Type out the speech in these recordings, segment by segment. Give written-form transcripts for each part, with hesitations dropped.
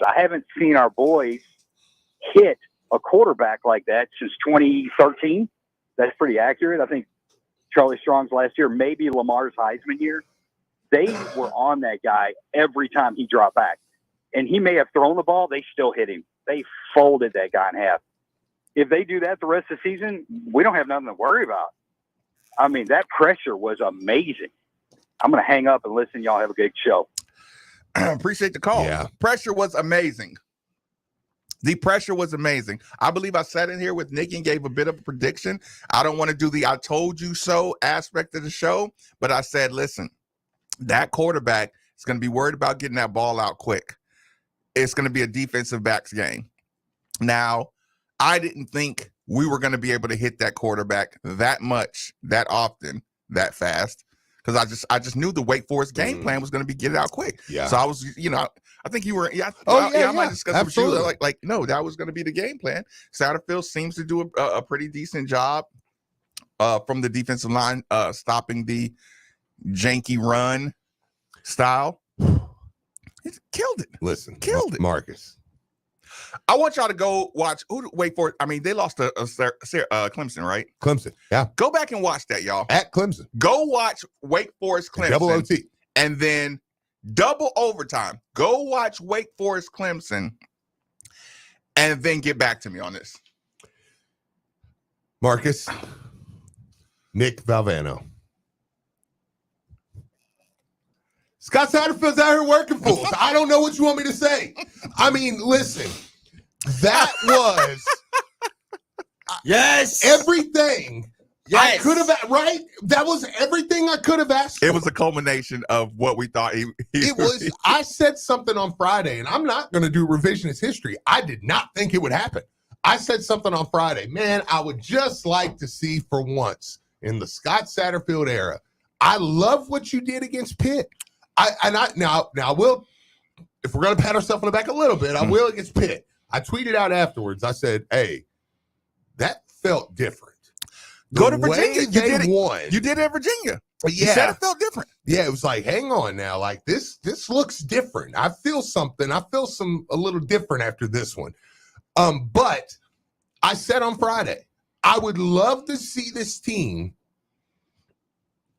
I haven't seen our boys hit a quarterback like that since 2013. That's pretty accurate. I think Charlie Strong's last year, maybe Lamar's Heisman year. They were on that guy every time he dropped back. And he may have thrown the ball, they still hit him. They folded that guy in half. If they do that the rest of the season, we don't have nothing to worry about. I mean, that pressure was amazing. I'm going to hang up and listen. Y'all have a good show. Appreciate the call. Yeah. Pressure was amazing. The pressure was amazing. I believe I sat in here with Nick and gave a bit of a prediction. I don't want to do the I told you so aspect of the show, but I said, listen, that quarterback is going to be worried about getting that ball out quick. It's going to be a defensive backs game. Now, I didn't think we were going to be able to hit that quarterback that much, that often, that fast. Because I just knew the Wake Forest game plan was going to be get it out quick. Yeah. So I was, I think you were, I might discuss it with you. No, that was going to be the game plan. Satterfield seems to do a pretty decent job from the defensive line, stopping the janky run style. It killed it. Listen, killed it. Marcus. I want y'all to go watch Wake Forest. I mean, they lost to Clemson, right? Clemson, yeah. Go back and watch that, y'all. At Clemson. Go watch Wake Forest Clemson. Double OT. And then double overtime. Go watch Wake Forest Clemson. And then get back to me on this. Marcus. Nick Valvano. Scott Satterfield's out here working for us. I don't know what you want me to say. I mean, listen. That was yes everything I could have, right? That was everything I could have asked for. It was a culmination of what we thought it was. I said something on Friday, and I'm not going to do revisionist history. I did not think it would happen. I said something on Friday. Man, I would just like to see for once in the Scott Satterfield era. I love what you did against Pitt. Now I will, if we're going to pat ourselves on the back a little bit, I will against Pitt. I tweeted out afterwards. I said, hey, that felt different. Go to Virginia. Won. You did it at Virginia. Yeah. You said it felt different. Yeah, it was like, hang on now. Like this looks different. I feel something. I feel a little different after this one. But I said on Friday, I would love to see this team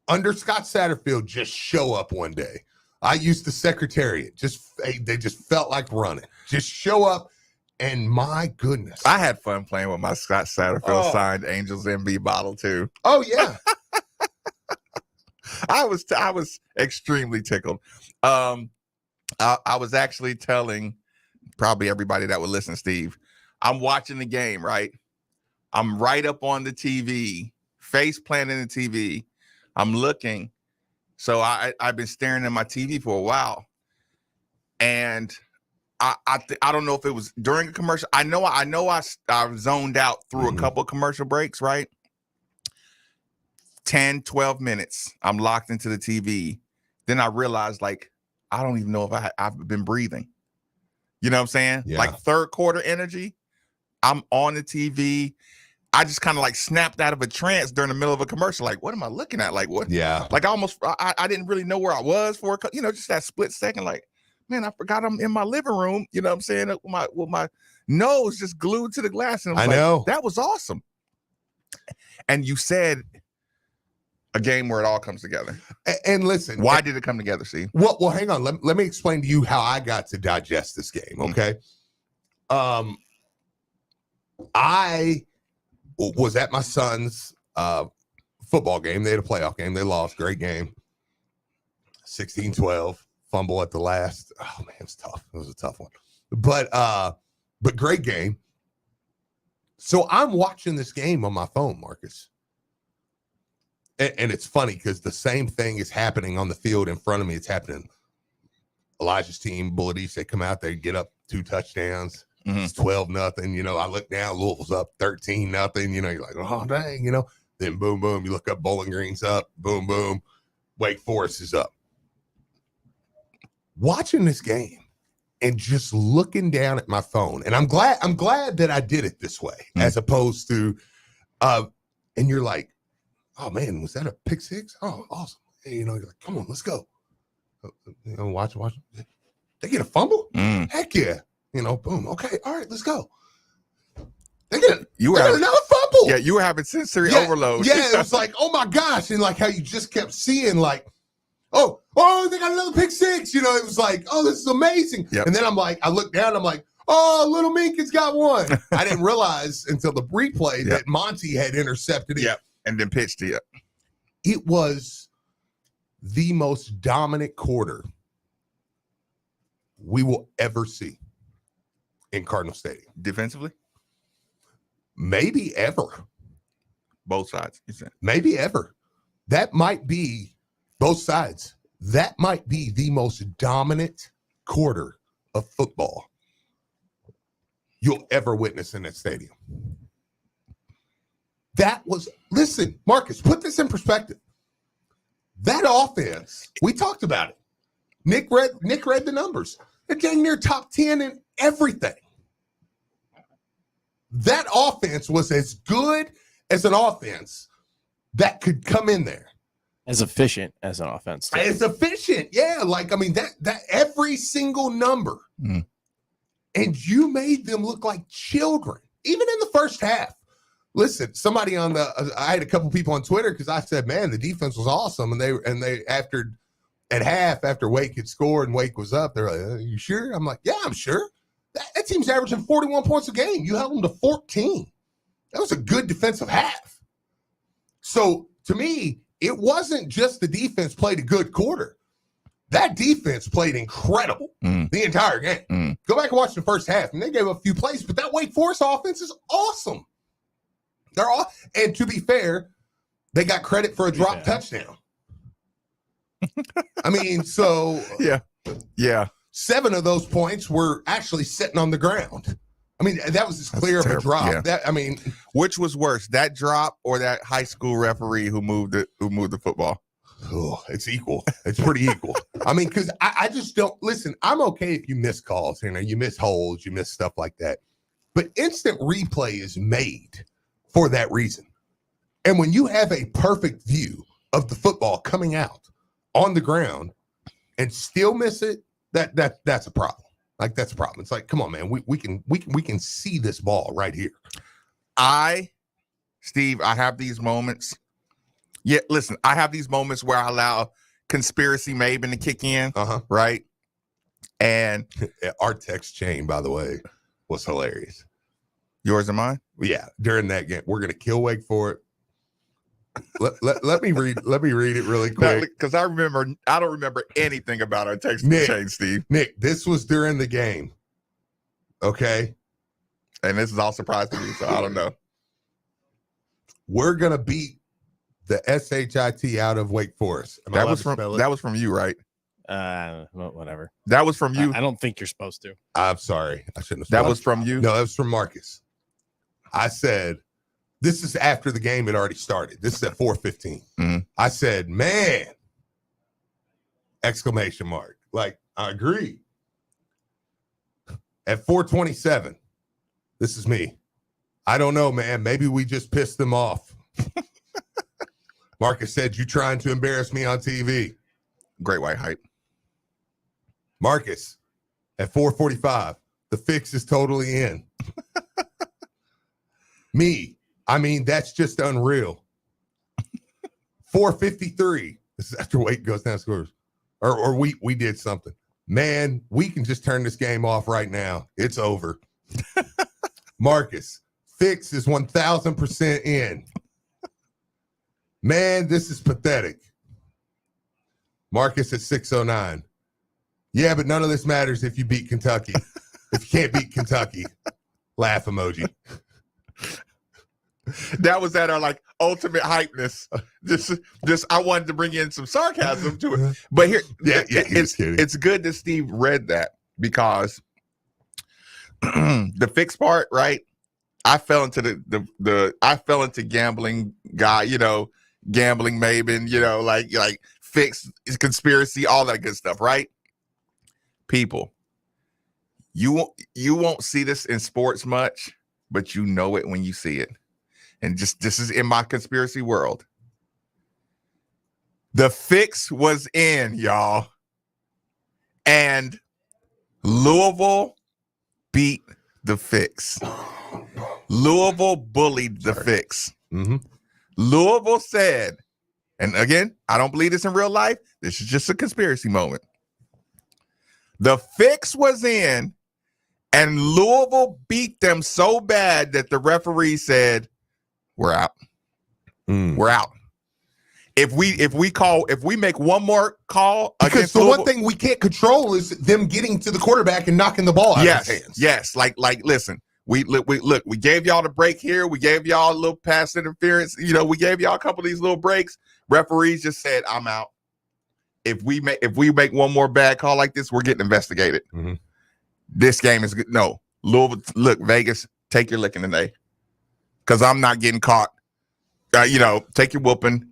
under Scott Satterfield just show up one day. I used the Secretariat. They just felt like running. Just show up. And my goodness. I had fun playing with my Scott Satterfield signed Angels MB bottle too. Oh, yeah. I was extremely tickled. I was actually telling probably everybody that would listen, Steve, I'm watching the game, right? I'm right up on the TV, face planting the TV. I'm looking. So I've been staring at my TV for a while. And I don't know if it was during a commercial. I know I zoned out through a couple of commercial breaks, right? 10, 12 minutes. I'm locked into the TV. Then I realized, like, I don't even know if I've been breathing. You know what I'm saying? Yeah. Like third quarter energy. I'm on the TV. I just kind of like snapped out of a trance during the middle of a commercial. Like, what am I looking at? Like, what? Yeah. Like I didn't really know where I was for just that split second. Like, man, I forgot I'm in my living room. You know what I'm saying? With my nose just glued to the glass. And I know. That was awesome. And you said a game where it all comes together. And listen. Why did it come together, Steve? Well, hang on. Let me explain to you how I got to digest this game, okay? I was at my son's football game. They had a playoff game. They lost. Great game. 16-12. Fumble at the last. Oh, man, it was tough. It was a tough one. But great game. So I'm watching this game on my phone, Marcus. And it's funny because the same thing is happening on the field in front of me. It's happening. Elijah's team, Bullet East, they come out, they get up 2 touchdowns. It's 12-0. I look down, Louisville's up 13-0. You're like, oh, dang, Then boom, boom, you look up, Bowling Green's up. Boom, boom. Wake Forest is up. Watching this game and just looking down at my phone, and I'm glad that I did it this way, as opposed to, and you're like, oh man, was that a pick six? Oh, awesome! Hey, you're like, come on, let's go. Watch. They get a fumble? Heck yeah! Boom. Okay, all right, let's go. They got You another fumble. Yeah, you were having sensory Yeah, overload. Yeah, it was like, oh my gosh, and like how you just kept seeing like, oh, they got another pick six. It was like, oh, this is amazing. Yep. And then I'm like, I look down, I'm like, oh, little Minka's got one. I didn't realize until the replay that Monty had intercepted it. Yep, and then pitched it. It was the most dominant quarter we will ever see in Cardinal Stadium. Defensively? Maybe ever. Both sides, you said. Maybe ever. That might be both sides. That might be the most dominant quarter of football you'll ever witness in that stadium. That was, listen, Marcus, put this in perspective. That offense, we talked about it. Nick read the numbers. They're getting near top 10 in everything. That offense was as good as an offense that could come in there. As efficient as an offense. Too. As efficient, yeah. That every single number. Mm. And you made them look like children, even in the first half. Listen, somebody I had a couple people on Twitter because I said, man, the defense was awesome. And they at half, after Wake had scored and Wake was up, they're like, are you sure? I'm like, yeah, I'm sure. That team's averaging 41 points a game. You held them to 14. That was a good defensive half. So to me, it wasn't just the defense played a good quarter. That defense played incredible the entire game. Go back and watch the first half, and they gave up a few plays, but that Wake Forest offense is awesome. They're all, and to be fair, they got credit for a drop touchdown. I mean, so yeah. 7 of those points were actually sitting on the ground. I mean, that was as clear of a drop. Yeah. Which was worse, that drop or that high school referee who moved the football? Oh, it's equal. It's pretty equal. I mean, because I just don't listen. I'm okay if you miss calls, you miss holds, you miss stuff like that. But instant replay is made for that reason. And when you have a perfect view of the football coming out on the ground and still miss it, that's a problem. Like, that's a problem. It's like, come on, man. We can see this ball right here. Steve, I have these moments. Yeah, listen, I have these moments where I allow conspiracy Maven to kick in, right? And our text chain, by the way, was hilarious. Yours and mine? Yeah, during that game, we're gonna kill Wake for it. Let me read it really quick because I don't remember anything about our text chain, Steve. Nick, this was during the game, okay? And this is all surprise to me, so I don't know. We're gonna beat the SHIT out of Wake Forest. That was from you, right? Whatever. That was from you. I don't think you're supposed to. I'm sorry, I shouldn't have. That was from you. No, that was from Marcus. I said, this is after the game had already started. This is at 4:15. Mm-hmm. I said, man, exclamation mark. Like, I agree. At 4:27, this is me. I don't know, man. Maybe we just pissed them off. Marcus said, you trying to embarrass me on TV. Great white hype. Marcus, at 4:45, the fix is totally in. Me, that's just unreal. 4:53. This is after Wake goes down scores. Or we did something. Man, we can just turn this game off right now. It's over. Marcus, fix is 1,000% in. Man, this is pathetic. Marcus at 6:09. Yeah, but none of this matters if you beat Kentucky. If you can't beat Kentucky, laugh emoji. That was at our ultimate hypeness. Just I wanted to bring in some sarcasm to it. But here, it's good that Steve read that because the fixed part, right? I fell into I fell into gambling guy, gambling Maven, like fixed conspiracy, all that good stuff, right? People, you won't see this in sports much, but you know it when you see it. And just this is in my conspiracy world. The fix was in, y'all. And Louisville beat the Fix. Louisville bullied the Fix. Mm-hmm. Louisville said, and again, I don't believe this in real life. This is just a conspiracy moment. The Fix was in, and Louisville beat them so bad that the referee said, "We're out. We're out. If we make one more call Because against the Louisville, one thing we can't control is them getting to the quarterback and knocking the ball out of his hands. Yes. Like, listen, we gave y'all the break here. We gave y'all a little pass interference. You know, we gave y'all a couple of these little breaks. Referees just said, I'm out. If we make one more bad call like this, we're getting investigated. Mm-hmm. This game is good. No, Louisville, look, Vegas, take your licking today. Because I'm not getting caught. Take your whooping.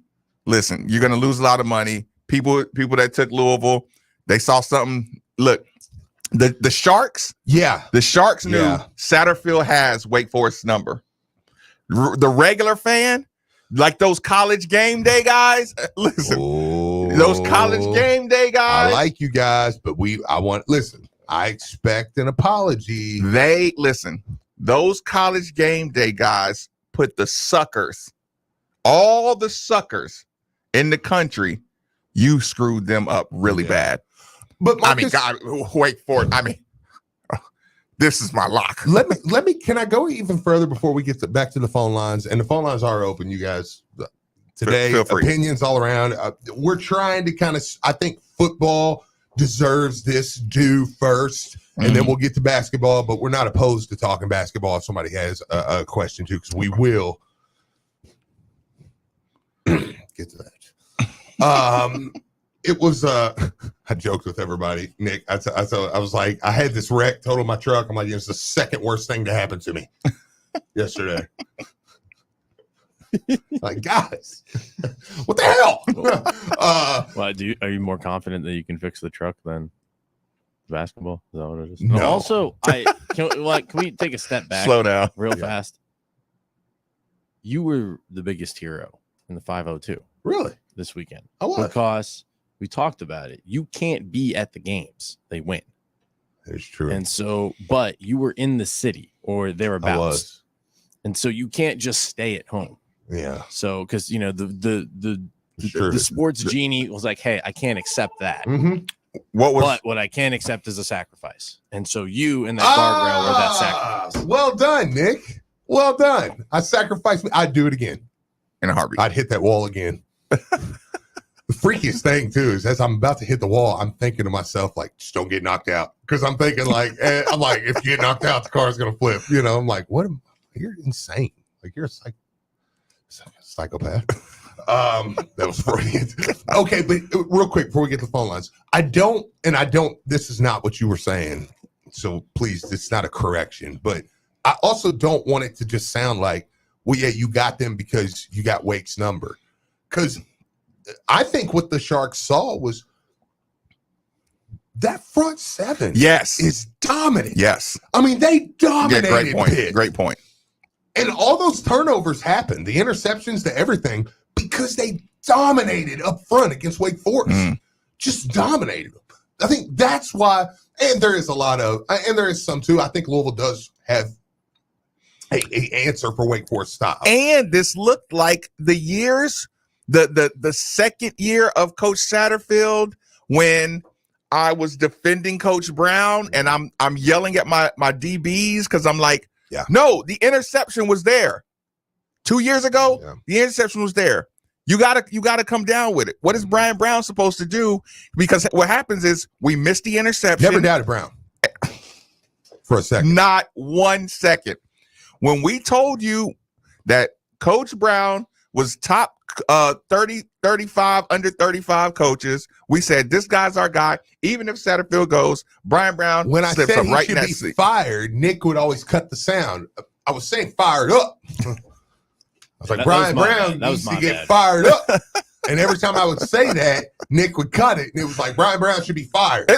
Listen, you're gonna lose a lot of money. People that took Louisville, they saw something. Look, the Sharks. Yeah, the Sharks knew Satterfield has Wake Forest's number. The regular fan, like those college game day guys. Listen, those college game day guys. I like you guys, but I expect an apology. Those college game day guys put the suckers, all the suckers in the country, you screwed them up really bad. But Marcus, Wake Forest. This is my lock. Let me. Can I go even further before we get back to the phone lines? And the phone lines are open, you guys. Today, feel free. Opinions all around. We're trying to kind of. I think football deserves this due first, and then we'll get to basketball. But we're not opposed to talking basketball if somebody has a question too, because we will get to that. It was I joked with everybody, Nick. I was like, I had this wreck, totaled my truck. I'm like, it's the second worst thing to happen to me yesterday. Like, guys, what the hell? Are you more confident that you can fix the truck than basketball? Is that what it is? No. Also, can we take a step back? Slow down real fast. You were the biggest hero in the 502. Really? This weekend. I was. Because we talked about it. You can't be at the games. They win. It's true. And so, but you were in the city or thereabouts. I was. And so you can't just stay at home. Yeah. So, because, the sports genie was like, hey, I can't accept that. Mm-hmm. What I can accept is a sacrifice. And so you and that guardrail were that sacrifice. Well done, Nick. Well done. I sacrificed me. I'd do it again. In a heartbeat. I'd hit that wall again. The freakiest thing too is as I'm about to hit the wall, I'm thinking to myself, like, just don't get knocked out. Because I'm thinking if you get knocked out, the car's gonna flip. I'm like, you're insane. Like, you're a psychopath. That was Freudian. Okay, but real quick before we get to the phone lines, I don't, this is not what you were saying. So please, it's not a correction, but I also don't want it to just sound like, well, yeah, you got them because you got Wake's number. Because I think what the Sharks saw was that front seven. Yes, is dominant. Yes, I mean they dominated. Great point. Pitt. Great point. And all those turnovers happened, the interceptions, to everything, because they dominated up front against Wake Forest. Just dominated them. I think that's why. And there is some too. I think Louisville does have a answer for Wake Forest style. And this looked like the years. The second year of Coach Satterfield, when I was defending Coach Brown and I'm yelling at my DBs because I'm like, no, the interception was there 2 years ago. Yeah. The interception was there. You gotta come down with it. What is Brian Brown supposed to do? Because what happens is we miss the interception. Never doubted Brown for a second. Not 1 second. When we told you that Coach Brown was top 30, 35, under 35 coaches, we said this guy's our guy. Even if Satterfield goes, Brian Brown when I slips said up he right should in that be seat. Fired, Nick would always cut the sound. I was saying fired up. I was like, Brian Brown needs to get fired up. And every time I would say that, Nick would cut it. And it was like, Brian Brown should be fired.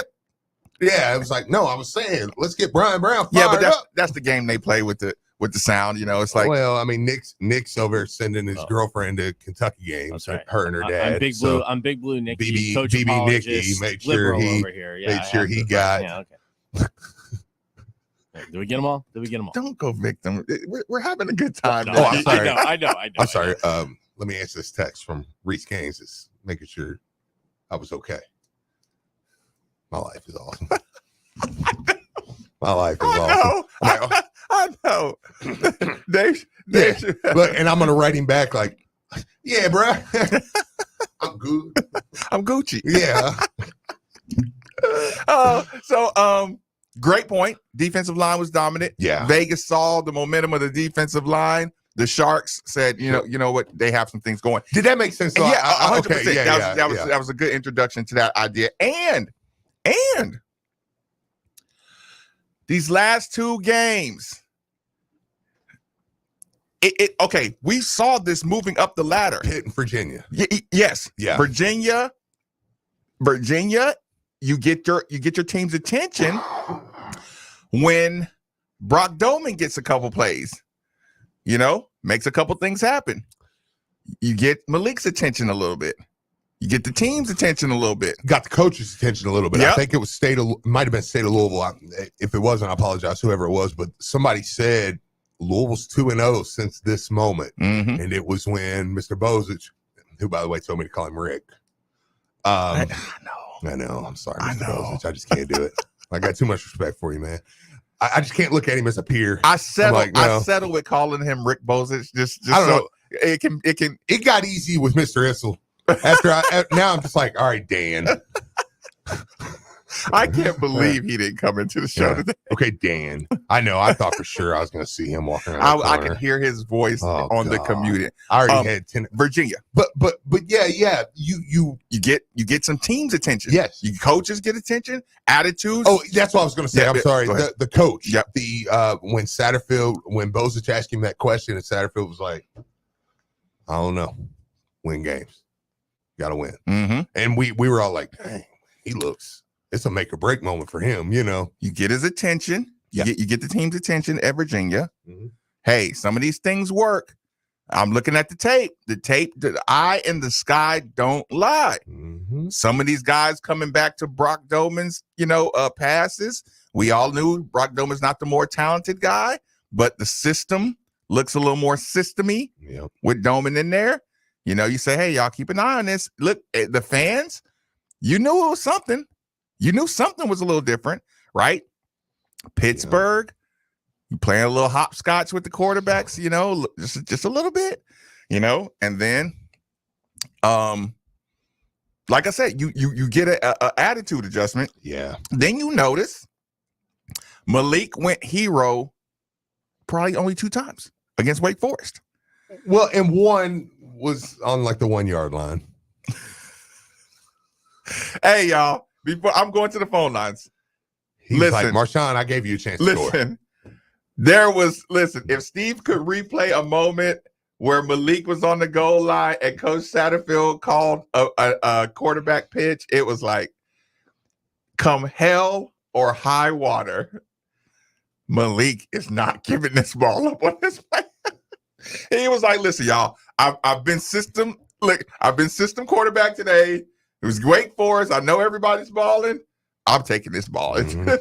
Yeah, it was like, no, I was saying, let's get Brian Brown fired up. That's the game they play with the sound. It's like, well, I mean, Nick's over sending his girlfriend to Kentucky games. Right. Her and her dad. I'm Big Blue Nicky. BB Nicky made sure he got. Yeah, okay. Did we get them all? Don't go victim. We're having a good time. No, Oh, I'm sorry. I know. I'm sorry. Let me answer this text from Reese Gaines. Is making sure I was okay. My life is awesome. My life is awesome. I know. Dave, Look, and I'm gonna write him back like, yeah, bro. I'm good. I'm Gucci. Yeah. Great point. Defensive line was dominant. Yeah. Vegas saw the momentum of the defensive line. The Sharks said, you know what, they have some things going. Did that make sense? So yeah, 100%. Okay, that was a good introduction to that idea. And these last two games, okay, we saw this moving up the ladder. Pitt and Virginia. Yes. Yeah. Virginia, you get your team's attention when Brock Doman gets a couple plays, makes a couple things happen. You get Malik's attention a little bit. You get the team's attention a little bit. Got the coach's attention a little bit. Yep. I think it was might have been State of Louisville. If it wasn't, I apologize, whoever it was. But somebody said Louisville's 2-0 since this moment. Mm-hmm. And it was when Mr. Bozich, who, by the way, told me to call him Rick. I know. I'm sorry, I Mr. know. Bozich. I just can't do it. I got too much respect for you, man. I just can't look at him as a peer. I settled no. with calling him Rick Bozich. Just I don't so know. It got easy with Mr. Issel. Now I'm just like, all right, Dan. I can't believe he didn't come into the show today. Okay, Dan. I know. I thought for sure I was going to see him walking around. I could hear his voice on the commute. I already had 10. Virginia, but yeah. You get some team's attention. Yes, you coaches get attention, attitudes. Oh, that's what I was going to say. I'm sorry. The coach. Yep. When Bozich asked him that question, and Satterfield was like, I don't know, win games, got to win. Mm-hmm. And we were all like, dang, it's a make or break moment for him. You get his attention. You get the team's attention at Virginia. Mm-hmm. Hey, some of these things work. I'm looking at the tape. The eye and the sky don't lie. Mm-hmm. Some of these guys coming back to Brock Doman's, passes. We all knew Brock Doman's not the more talented guy, but the system looks a little more systemy with Doman in there. You say, hey, y'all keep an eye on this. Look, the fans, you knew it was something. You knew something was a little different, right? Pittsburgh, you playing a little hopscotch with the quarterbacks, just a little bit, and then, like I said, you get a attitude adjustment. Yeah. Then you notice Malik went hero probably only 2 times against Wake Forest. Well, and one was on like the 1 yard line. Hey, y'all. Before I'm going to the phone lines. He's like, Marshawn, I gave you a chance to score. If Steve could replay a moment where Malik was on the goal line and Coach Satterfield called a quarterback pitch, it was like, come hell or high water, Malik is not giving this ball up on this play. He was like, listen, y'all, I've been system quarterback today. It was Wake Forest. I know everybody's balling. I'm taking this ball. Mm-hmm.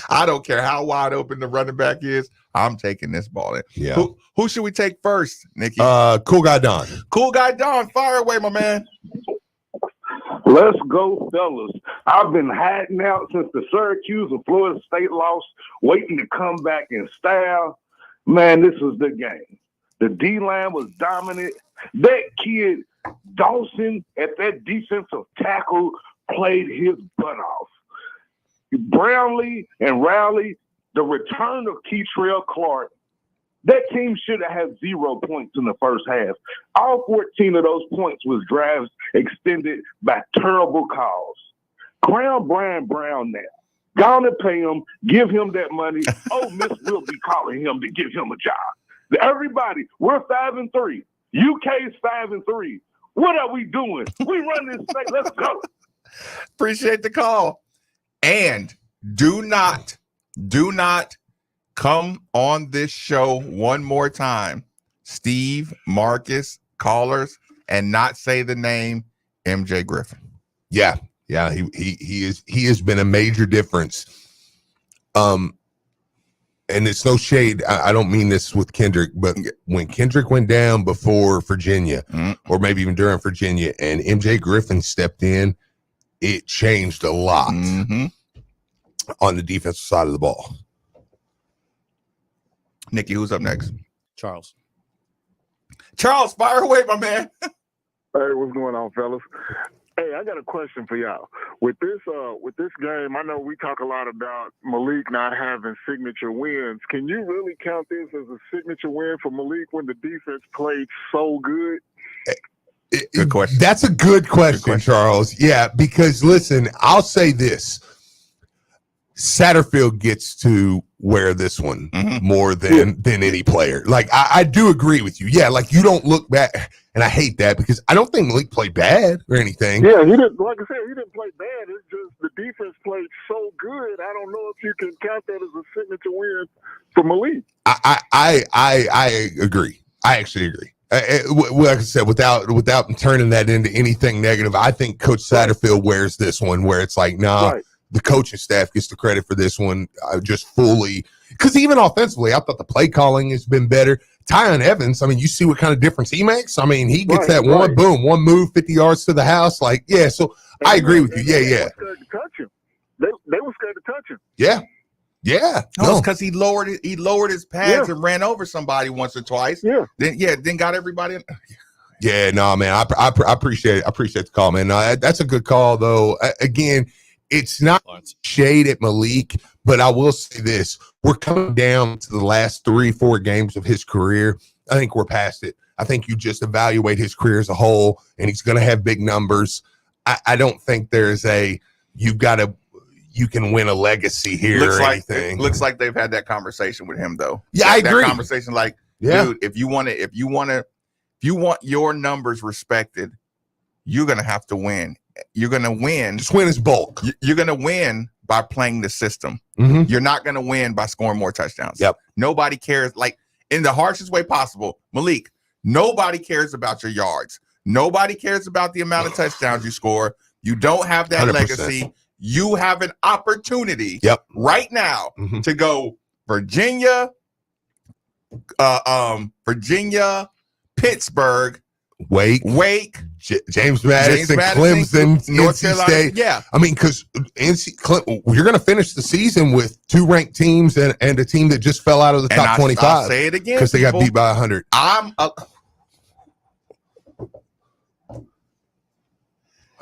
I don't care how wide open the running back is. I'm taking this ball in. Yeah. Who should we take first, Nikki? Cool Guy Don. Cool Guy Don. Fire away, my man. Let's go, fellas. I've been hiding out since the Syracuse and Florida State lost, waiting to come back in style. Man, this was the game. The D-line was dominant. That kid, Dawson, at that defensive tackle, played his butt off. Brownlee and Rowley, the return of Keitrell Clark, that team should have had 0 points in the first half. All 14 of those points was drives extended by terrible calls. Crown Brian Brown now. Go on and pay him, give him that money. Oh, Miss will be calling him to give him a job. Everybody, we're 5-3. UK's 5-3. What are we doing? We run this thing. Let's go. Appreciate the call. And do not come on this show one more time, Steve, Marcus, callers, and not say the name MJ Griffin. Yeah, he has been a major difference. and it's no shade. I don't mean this with Kendrick, but when Kendrick went down before Virginia, or maybe even during Virginia, and MJ Griffin stepped in, it changed a lot on the defensive side of the ball. Nikki, who's up next? Charles, fire away, my man. Hey, what's going on, fellas? Hey, I got a question for y'all. With this game, I know we talk a lot about Malik not having signature wins. Can you really count this as a signature win for Malik when the defense played so good? Good question. That's a good question, Charles. Yeah, because listen, I'll say this. Satterfield gets to wear this one more than any player. Like, I do agree with you. Yeah, like you don't look back, and I hate that because I don't think Malik played bad or anything. Yeah, he didn't. Like I said, he didn't play bad. It's just the defense played so good. I don't know if you can count that as a signature win for Malik. I agree. I actually agree. Like I said, without turning that into anything negative, I think Coach Satterfield wears this one where it's like, the coaching staff gets the credit for this one just fully. Because even offensively, I thought the play calling has been better. Tyon Evans, I mean, you see what kind of difference he makes? I mean, he gets one move, 50 yards to the house. Like, yeah, so I agree with you. Yeah. They were scared to touch him. They were scared to touch him. Yeah. Yeah. No, it's because he lowered his pads and ran over somebody once or twice. Yeah. Then got everybody in. Yeah, no, man. I appreciate it. I appreciate the call, man. No, that's a good call, though. Again, it's not shade at Malik, but I will say this. We're coming down to the last 3-4 games of his career. I think we're past it. I think you just evaluate his career as a whole, and he's going to have big numbers. I don't think there's you can win a legacy here anything. It looks like they've had that conversation with him, though. Yeah, I agree. That conversation, like, dude, if you want your numbers respected, you're going to have to win. You're going to win. Just win his bulk. You're going to win by playing the system. You're not going to win by scoring more touchdowns. Yep. Nobody cares. Like, in the harshest way possible, Malik, nobody cares about your yards. Nobody cares about the amount of touchdowns you score. You don't have that 100%. Legacy. You have an opportunity right now to go Virginia, Pittsburgh, Wake, James Madison, Clemson, North NC Carolina. State. Yeah. I mean, because you're going to finish the season with 2 ranked teams and a team that just fell out of the top 25. I'll say it again. Because they got beat by 100. Are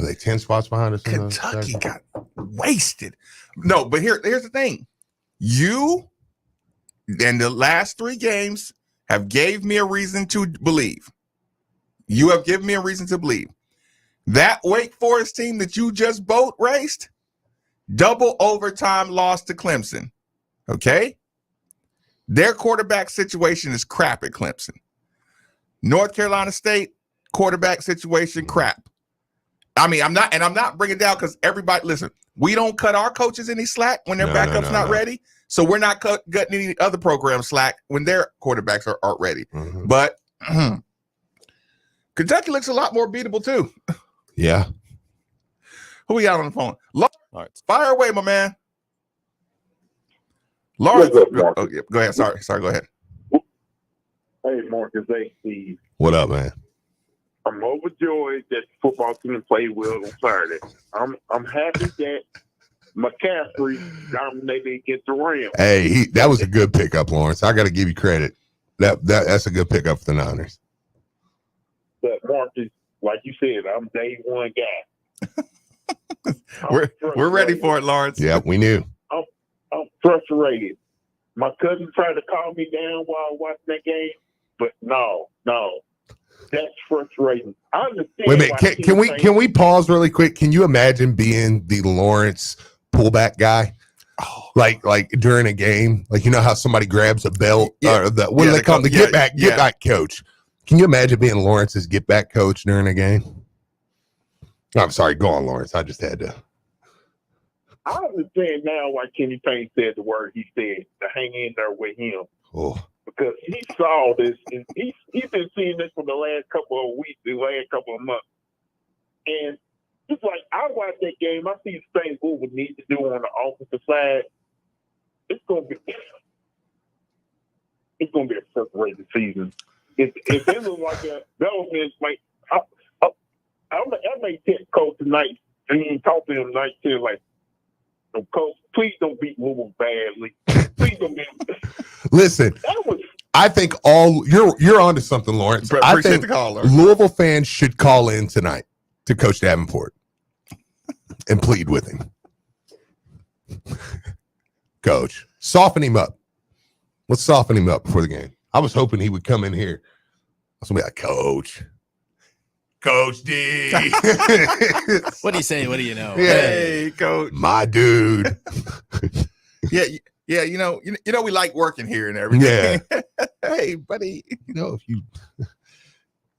they 10 spots behind us? Kentucky got wasted. No, but here's the thing. You, in the last 3 games, have gave me a reason to believe. You have given me a reason to believe that Wake Forest team that you just boat raced, double overtime loss to Clemson. Okay? Their quarterback situation is crap at Clemson. North Carolina State quarterback situation crap. I mean, I'm not bringing down because everybody, listen, we don't cut our coaches any slack when their backup's not ready. So we're not cutting any other program slack when their quarterbacks aren't ready. But Kentucky looks a lot more beatable too. Yeah. Who we got on the phone? Lawrence, fire away, my man. Lawrence, go ahead. Sorry, go ahead. Hey, Marcus, Steve. What up, man? I'm overjoyed that the football team played well on Saturday. I'm happy that McCaffrey dominated against the Rams. Hey, that was a good pickup, Lawrence. I got to give you credit. That's a good pickup for the Niners. But Marcus, like you said, I'm day one guy. We're ready for it, Lawrence. Yeah, we knew. I'm frustrated. My cousin tried to calm me down while watching that game, but no. That's frustrating. I understand. Wait a minute. Can we pause really quick? Can you imagine being the Lawrence pullback guy? Oh, like during a game, like, you know how somebody grabs a belt or what do they call him? The get back coach. Can you imagine being Lawrence's get back coach during a game? I'm sorry, go on, Lawrence. I just had to. I understand now why Kenny Payne said the word he said to hang in there with him. Oh. Because he saw this, and he's been seeing this for the last couple of weeks, the last couple of months. And it's like, I watch that game, I see the things we would need to do on the offensive side. It's going to be separate the season. If it was like a development, like I may take Coach tonight and talk to him tonight too, like, Coach, please don't beat Louisville badly. Please don't beat. Listen, I think you're onto something, Lawrence. I think the caller. Louisville fans should call in tonight to Coach Davenport and plead with him. Coach, soften him up. Let's soften him up before the game. I was hoping he would come in here. I was gonna be like, Coach D. What do you say? What do you know? Hey, Coach. My dude. Yeah. You know, we like working here and everything. Yeah. Hey, buddy. If you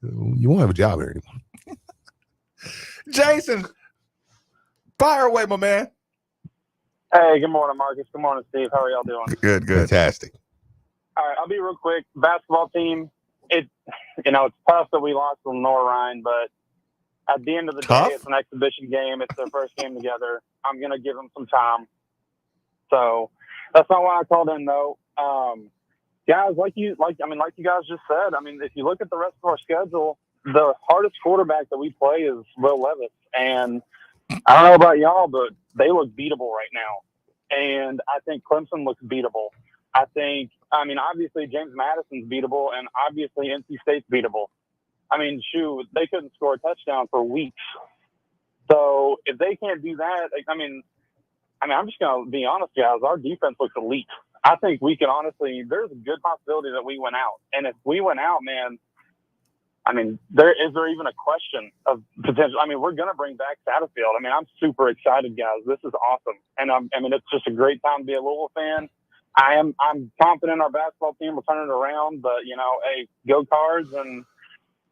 won't have a job here anymore. Jason, fire away, my man. Hey, good morning, Marcus. Good morning, Steve. How are y'all doing? Good. Fantastic. All right, I'll be real quick. Basketball team, it's tough that we lost to Lenore Ryan, but at the end of the Tough? day, it's an exhibition game. It's their first game together. I'm going to give them some time. So that's not why I called in, though. Guys, like you guys just said, if you look at the rest of our schedule, the hardest quarterback that we play is Will Levis. And I don't know about y'all, but they look beatable right now. And I think Clemson looks beatable. Obviously James Madison's beatable, and obviously NC State's beatable. They couldn't score a touchdown for weeks. So if they can't do that, I'm just going to be honest, guys, our defense looks elite. I think we can there's a good possibility that we went out. And if we went out, man, is there even a question of potential? We're going to bring back Satterfield. I'm super excited, guys. This is awesome. And it's just a great time to be a Louisville fan. I'm confident our basketball team will turn it around, but hey, go Cards. And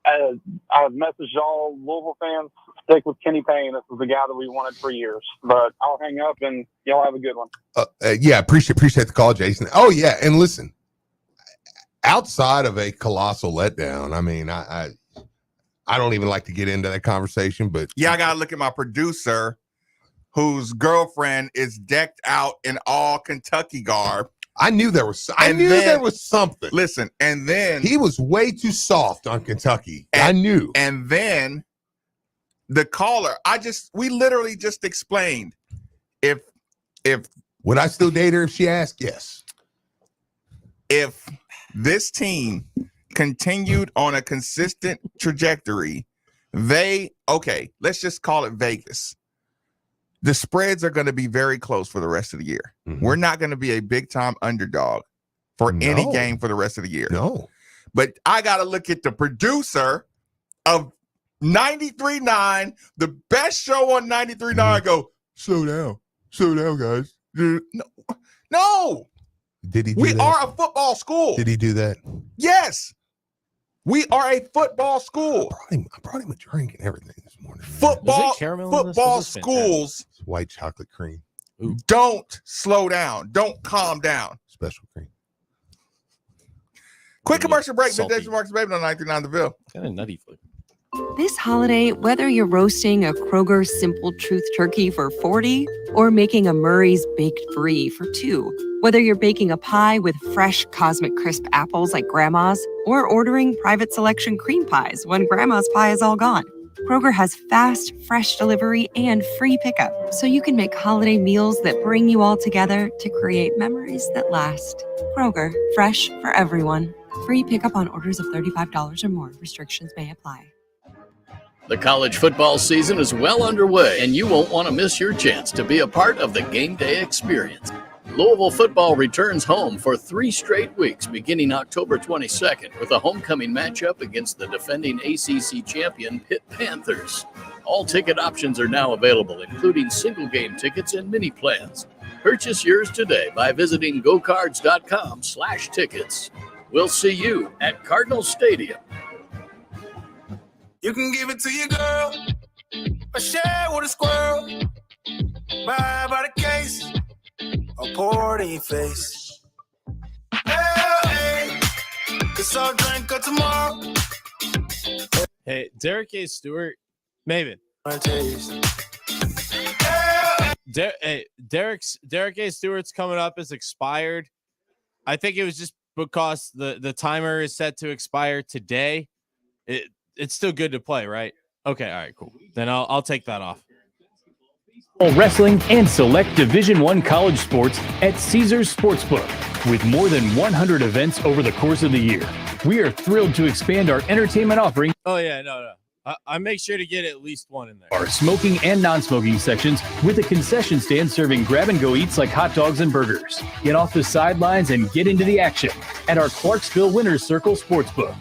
I've messaged all Louisville fans, stick with Kenny Payne. This is the guy that we wanted for years. But I'll hang up, and y'all have a good one. Appreciate the call, Jason. Oh yeah, and listen, outside of a colossal letdown, I don't even like to get into that conversation, but yeah, I gotta look at my producer, whose girlfriend is decked out in all Kentucky garb. I knew there was something. Listen, and then he was way too soft on Kentucky. I knew. And then the caller, we literally just explained if would I still date her if she asked? Yes. If this team continued on a consistent trajectory, let's just call it Vegas. The spreads are going to be very close for the rest of the year. Mm-hmm. We're not going to be a big-time underdog for any game for the rest of the year. No. But I got to look at the producer of 93.9, the best show on 93.9, mm-hmm. Go, slow down, guys. No. Did he do We that? are a football school. Did he do that? Yes. We are a football school. I brought him a drink and everything this morning. Football schools. It's white chocolate cream. Ooh. Don't slow down. Don't calm down. Special cream. Quick commercial break. Vintage Marcus Baby on 93.9 The Ville. Kind of nutty flavor. This holiday, whether you're roasting a Kroger Simple Truth turkey for 40 or making a Murray's Baked Brie for 2, whether you're baking a pie with fresh Cosmic Crisp apples like Grandma's or ordering private selection cream pies when Grandma's pie is all gone, Kroger has fast, fresh delivery and free pickup, so you can make holiday meals that bring you all together to create memories that last. Kroger, fresh for everyone. Free pickup on orders of $35 or more. Restrictions may apply. The college football season is well underway, and you won't want to miss your chance to be a part of the game day experience. Louisville football returns home for 3 straight weeks beginning October 22nd with a homecoming matchup against the defending ACC champion Pitt Panthers. All ticket options are now available, including single game tickets and mini plans. Purchase yours today by visiting gocards.com/tickets. We'll see you at Cardinal Stadium. You can give it to your girl, or share with a squirrel. Buy by the case, or pour it in your face. Hey, cause I'll drink her tomorrow. Hey, Derek A. Stewart, Maven. Derek A. Stewart's coming up as expired. I think it was just because the timer is set to expire today, it's still good to play, right? Okay, all right, cool. Then I'll take that off. Wrestling and select Division I college sports at Caesars Sportsbook. With more than 100 events over the course of the year, we are thrilled to expand our entertainment offering. Oh yeah, no. I make sure to get at least one in there. Our smoking and non-smoking sections with a concession stand serving grab-and-go eats like hot dogs and burgers. Get off the sidelines and get into the action at our Clarksville Winners Circle Sportsbook.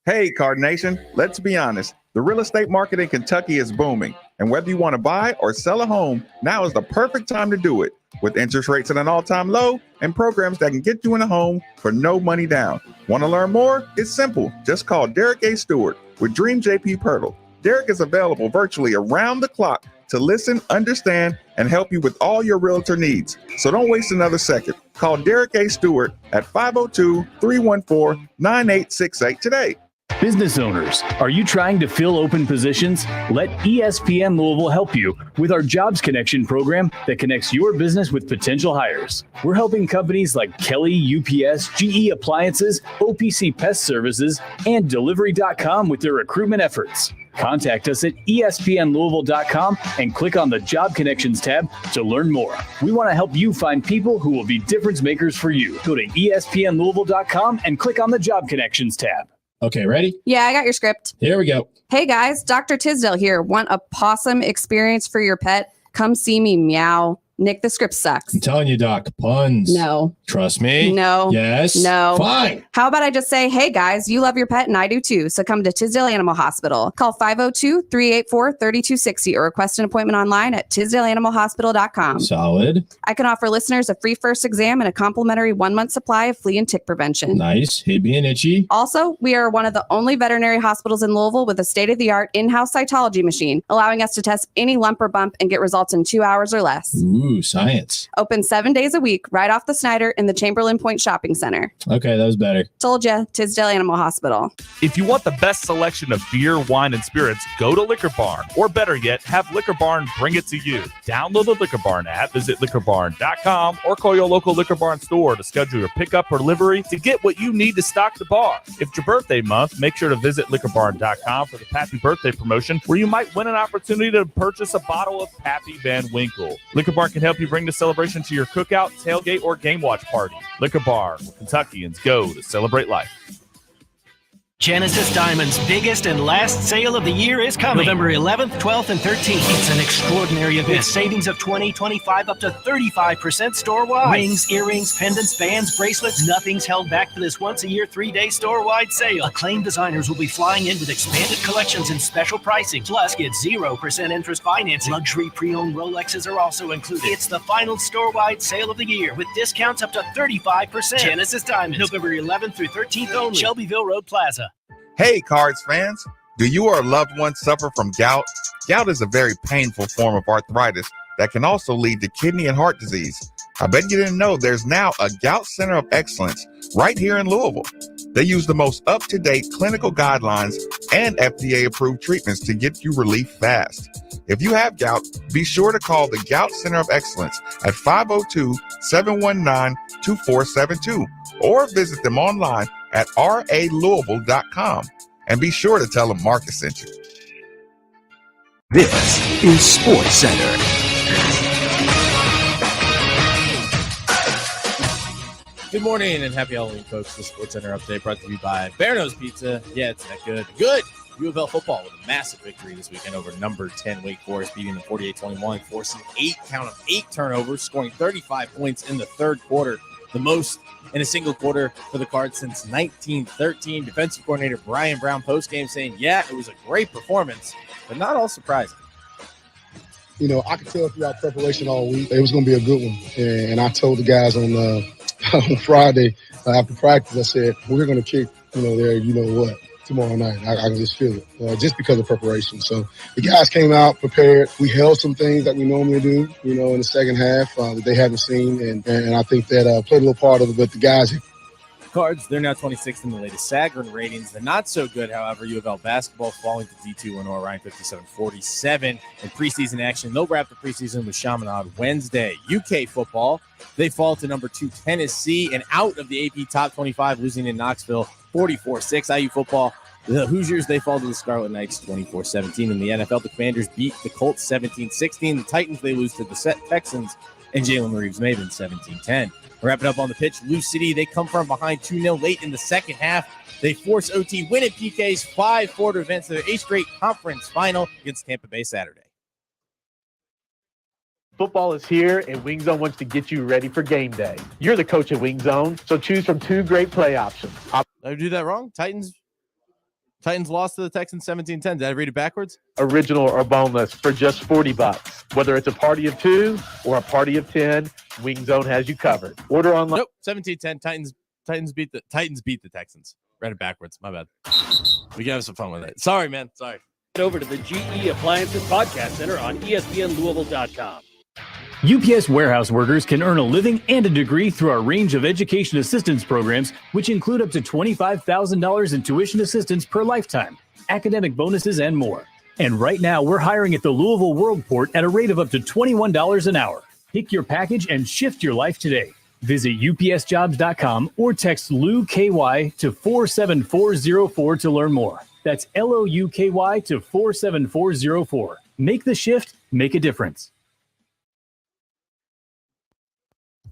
Hey, Card Nation, let's be honest. The real estate market in Kentucky is booming, and whether you want to buy or sell a home, now is the perfect time to do it. With interest rates at an all-time low and programs that can get you in a home for no money down. Want to learn more? It's simple. Just call Derek A. Stewart with Dream JP Pirtle. Derek is available virtually around the clock to listen, understand, and help you with all your realtor needs. So don't waste another second. Call Derek A. Stewart at 502-314-9868 today. Business owners, are you trying to fill open positions? Let ESPN Louisville help you with our Jobs Connection program that connects your business with potential hires. We're helping companies like Kelly, UPS, GE Appliances, OPC Pest Services, and Delivery.com with their recruitment efforts. Contact us at espnlouisville.com and click on the Job Connections tab to learn more. We want to help you find people who will be difference makers for you. Go to espnlouisville.com and click on the Job Connections tab. Okay, ready? Yeah, I got your script. Here we go. Hey guys, Dr. Tisdale here. Want a possum experience for your pet? Come see me, meow. Nick, the script sucks. I'm telling you, Doc, puns. No. Trust me. No. Yes. No. Fine. How about I just say, hey guys, you love your pet and I do too. So come to Tisdale Animal Hospital. Call 502-384-3260 or request an appointment online at TisdaleAnimalHospital.com. Solid. I can offer listeners a free first exam and a complimentary 1-month supply of flea and tick prevention. Nice. Hate being itchy. Also, we are one of the only veterinary hospitals in Louisville with a state-of-the-art in-house cytology machine, allowing us to test any lump or bump and get results in 2 hours or less. Ooh, science. Open 7 days a week, right off the Snyder in the Chamberlain Point Shopping Center. Okay, that was better. Told ya, Tisdale Animal Hospital. If you want the best selection of beer, wine, and spirits, go to Liquor Barn. Or better yet, have Liquor Barn bring it to you. Download the Liquor Barn app, visit liquorbarn.com, or call your local Liquor Barn store to schedule your pickup or delivery to get what you need to stock the bar. If it's your birthday month, make sure to visit liquorbarn.com for the Pappy Birthday promotion, where you might win an opportunity to purchase a bottle of Pappy Van Winkle. Liquor Barn can help you bring the celebration to your cookout, tailgate, or game watch party. Liquor Barn, where Kentuckians go to celebrate life. Genesis Diamond's biggest and last sale of the year is coming. November 11th, 12th, and 13th. It's an extraordinary event. With savings of 20, 25, up to 35% store-wide. Rings, earrings, pendants, bands, bracelets. Nothing's held back for this once-a-year, 3-day store-wide sale. Acclaimed designers will be flying in with expanded collections and special pricing. Plus, get 0% interest financing. Luxury pre-owned Rolexes are also included. It's the final store-wide sale of the year with discounts up to 35%. Genesis Diamonds, November 11th through 13th only. Shelbyville Road Plaza. Hey, Cards fans, do you or a loved one suffer from gout? Gout is a very painful form of arthritis that can also lead to kidney and heart disease. I bet you didn't know there's now a Gout Center of Excellence right here in Louisville. They use the most up-to-date clinical guidelines and FDA-approved treatments to get you relief fast. If you have gout, be sure to call the Gout Center of Excellence at 502-719-2472 or visit them online at ralouisville.com. And be sure to tell them Marcus sent you. This is Sports Center. Good morning and happy Halloween, folks. The Sports Center update brought to you by Bear Nose Pizza. Yeah, it's that good. Good. U of L football with a massive victory this weekend over number 10 Wake Forest, beating them 48-21, forcing 8 turnovers, scoring 35 points in the third quarter, the most in a single quarter for the Cards since 1913. Defensive coordinator Brian Brown postgame saying, yeah, it was a great performance, but not all surprising. You know, I could tell throughout preparation all week it was going to be a good one. And I told the guys on Friday after practice, I said, we're going to kick, tomorrow night. I can just feel it, just because of preparation. So the guys came out prepared. We held some things that we normally do, in the second half that they haven't seen. And I think that played a little part of it. But the guys Cards, they're now 26th in the latest Sagarin ratings. The not so good, however, U of L basketball falling to D2 Lenore Ryan 57-47 in preseason action. They'll wrap the preseason with Chaminade Wednesday. UK football, they fall to number 2 Tennessee and out of the AP top 25, losing in Knoxville 44-6. IU football, the Hoosiers, they fall to the Scarlet Knights 24-17. In the NFL, the Commanders beat the Colts 17-16. The Titans, they lose to the Texans and Jalen Reeves Maven 17-10. Wrapping up on the pitch, Lou City, they come from behind 2-0 late in the second half. They force OT, win at PKs, 5-4 to advance to their 8th straight conference final against Tampa Bay Saturday. Football is here, and Wing Zone wants to get you ready for game day. You're the coach at Wing Zone, so choose from 2 great play options. Did I do that wrong? Titans lost to the Texans 17-10. Did I read it backwards? Original or boneless for just $40. Whether it's a party of 2 or a party of 10, Wing Zone has you covered. Order online. Nope, 17-10. Titans beat the Texans. Read it backwards. My bad. We can have some fun with it. Sorry, man. Sorry. Head over to the GE Appliances Podcast Center on ESPNLouisville.com. UPS warehouse workers can earn a living and a degree through our range of education assistance programs, which include up to $25,000 in tuition assistance per lifetime, academic bonuses, and more. And right now, we're hiring at the Louisville Worldport at a rate of up to $21 an hour. Pick your package and shift your life today. Visit upsjobs.com or text LOUKY to 47404 to learn more. That's LOUKY to 47404. Make the shift, make a difference.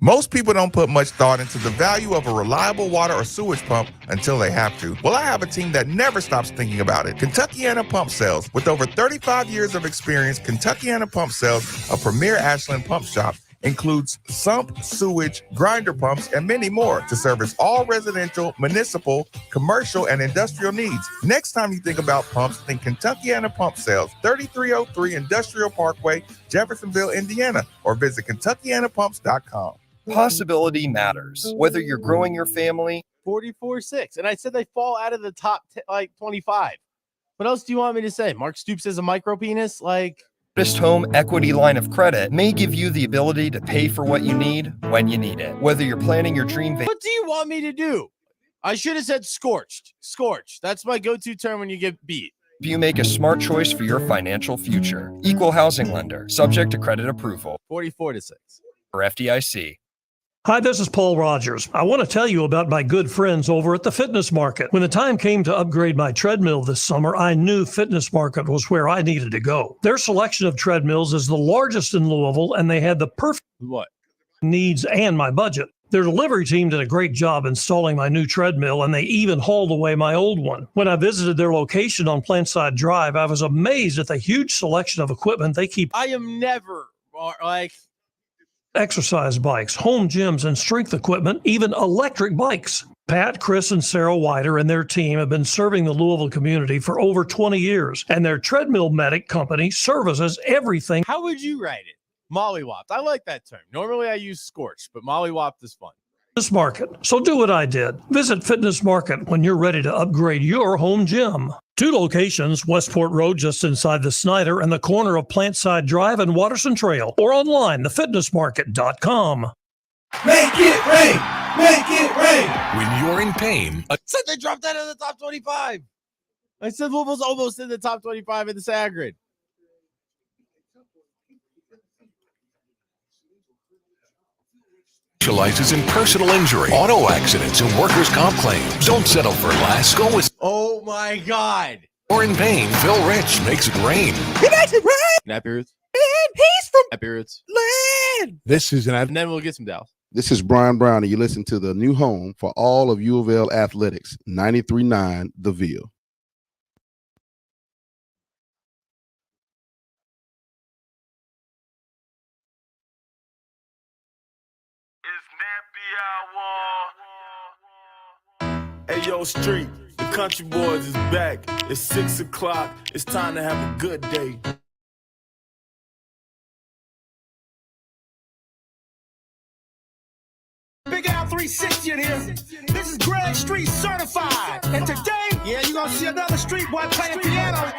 Most people don't put much thought into the value of a reliable water or sewage pump until they have to. Well, I have a team that never stops thinking about it. Kentuckiana Pump Sales. With over 35 years of experience, Kentuckiana Pump Sales, a premier Ashland pump shop, includes sump, sewage, grinder pumps, and many more to service all residential, municipal, commercial, and industrial needs. Next time you think about pumps, think Kentuckiana Pump Sales, 3303 Industrial Parkway, Jeffersonville, Indiana, or visit KentuckianaPumps.com. Possibility matters. Whether you're growing your family, 44-6. And I said they fall out of the top 25. What else do you want me to say? Mark Stoops has a micro penis? First Home Equity Line of Credit may give you the ability to pay for what you need when you need it. Whether you're planning your dream What do you want me to do? I should have said scorched. Scorched. That's my go-to term when you get beat. you make a smart choice for your financial future. Equal housing lender, subject to credit approval. 44-6. For FDIC. Hi, this is Paul Rogers. I want to tell you about my good friends over at the Fitness Market. When the time came to upgrade my treadmill this summer, I knew Fitness Market was where I needed to go. Their selection of treadmills is the largest in Louisville, and they had the perfect needs and my budget. Their delivery team did a great job installing my new treadmill, and they even hauled away my old one. When I visited their location on Plantside Drive, I was amazed at the huge selection of equipment they keep. I am never Exercise bikes, home gyms, and strength equipment, even electric bikes. Pat, Chris, and Sarah Wider and their team have been serving the Louisville community for over 20 years, and their Treadmill Medic company services everything. How would you write it? Mollywopped. I like that term. Normally I use scorched, but mollywopped is fun. Fitness Market. So do what I did. Visit Fitness Market when you're ready to upgrade your home gym. 2 locations, Westport Road just inside the Snyder and the corner of Plantside Drive and Watterson Trail, or online, thefitnessmarket.com. Make it rain! Make it rain! When you're in pain, I said they dropped out of the top 25. I said Louisville's almost in the top 25 in the Sagarin. specializes in personal injury, auto accidents, and workers' comp claims. Don't settle for less. Go with. Oh my God! Or in pain, Phil Rich makes it rain. He makes it rain. Nappy Roots. And he's from Nappy Roots. land. This is and then we'll get some Dallas. This is Brian Brown, and you listen to the new home for all of U of L athletics, 93.9 The Ville. Hey yo, street, the country boys is back. It's 6 o'clock. It's time to have a good day. Big Al 360 in here. This is Greg Street certified. And today, yeah, you're gonna see another street boy playing piano.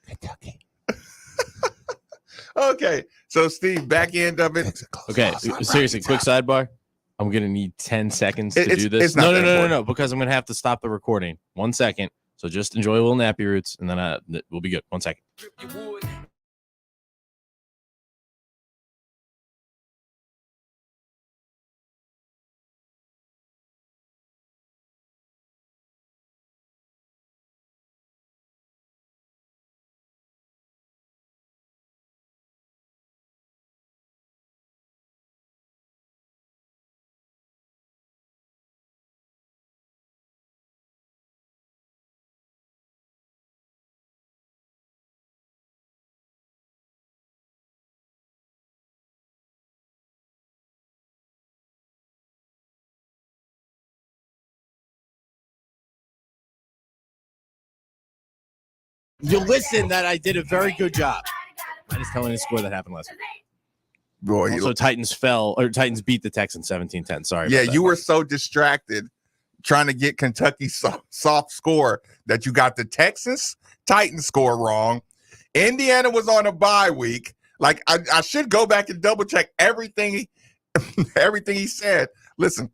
Kentucky. Okay, so Steve, back end of it. Okay, seriously, quick sidebar. I'm gonna need 10 seconds to do this. It's not that important. No, because I'm gonna have to stop the recording. 1 second. So just enjoy a little Nappy Roots, and then we'll be good. 1 second. You listen that I did a very good job. I'm just telling you the score that happened last week. Boy, also, Titans beat the Texans 17-10. Sorry. Yeah, about that. you were so distracted trying to get Kentucky's soft score that you got the Texas Titans score wrong. Indiana was on a bye week. Like I should go back and double check everything he said. Listen.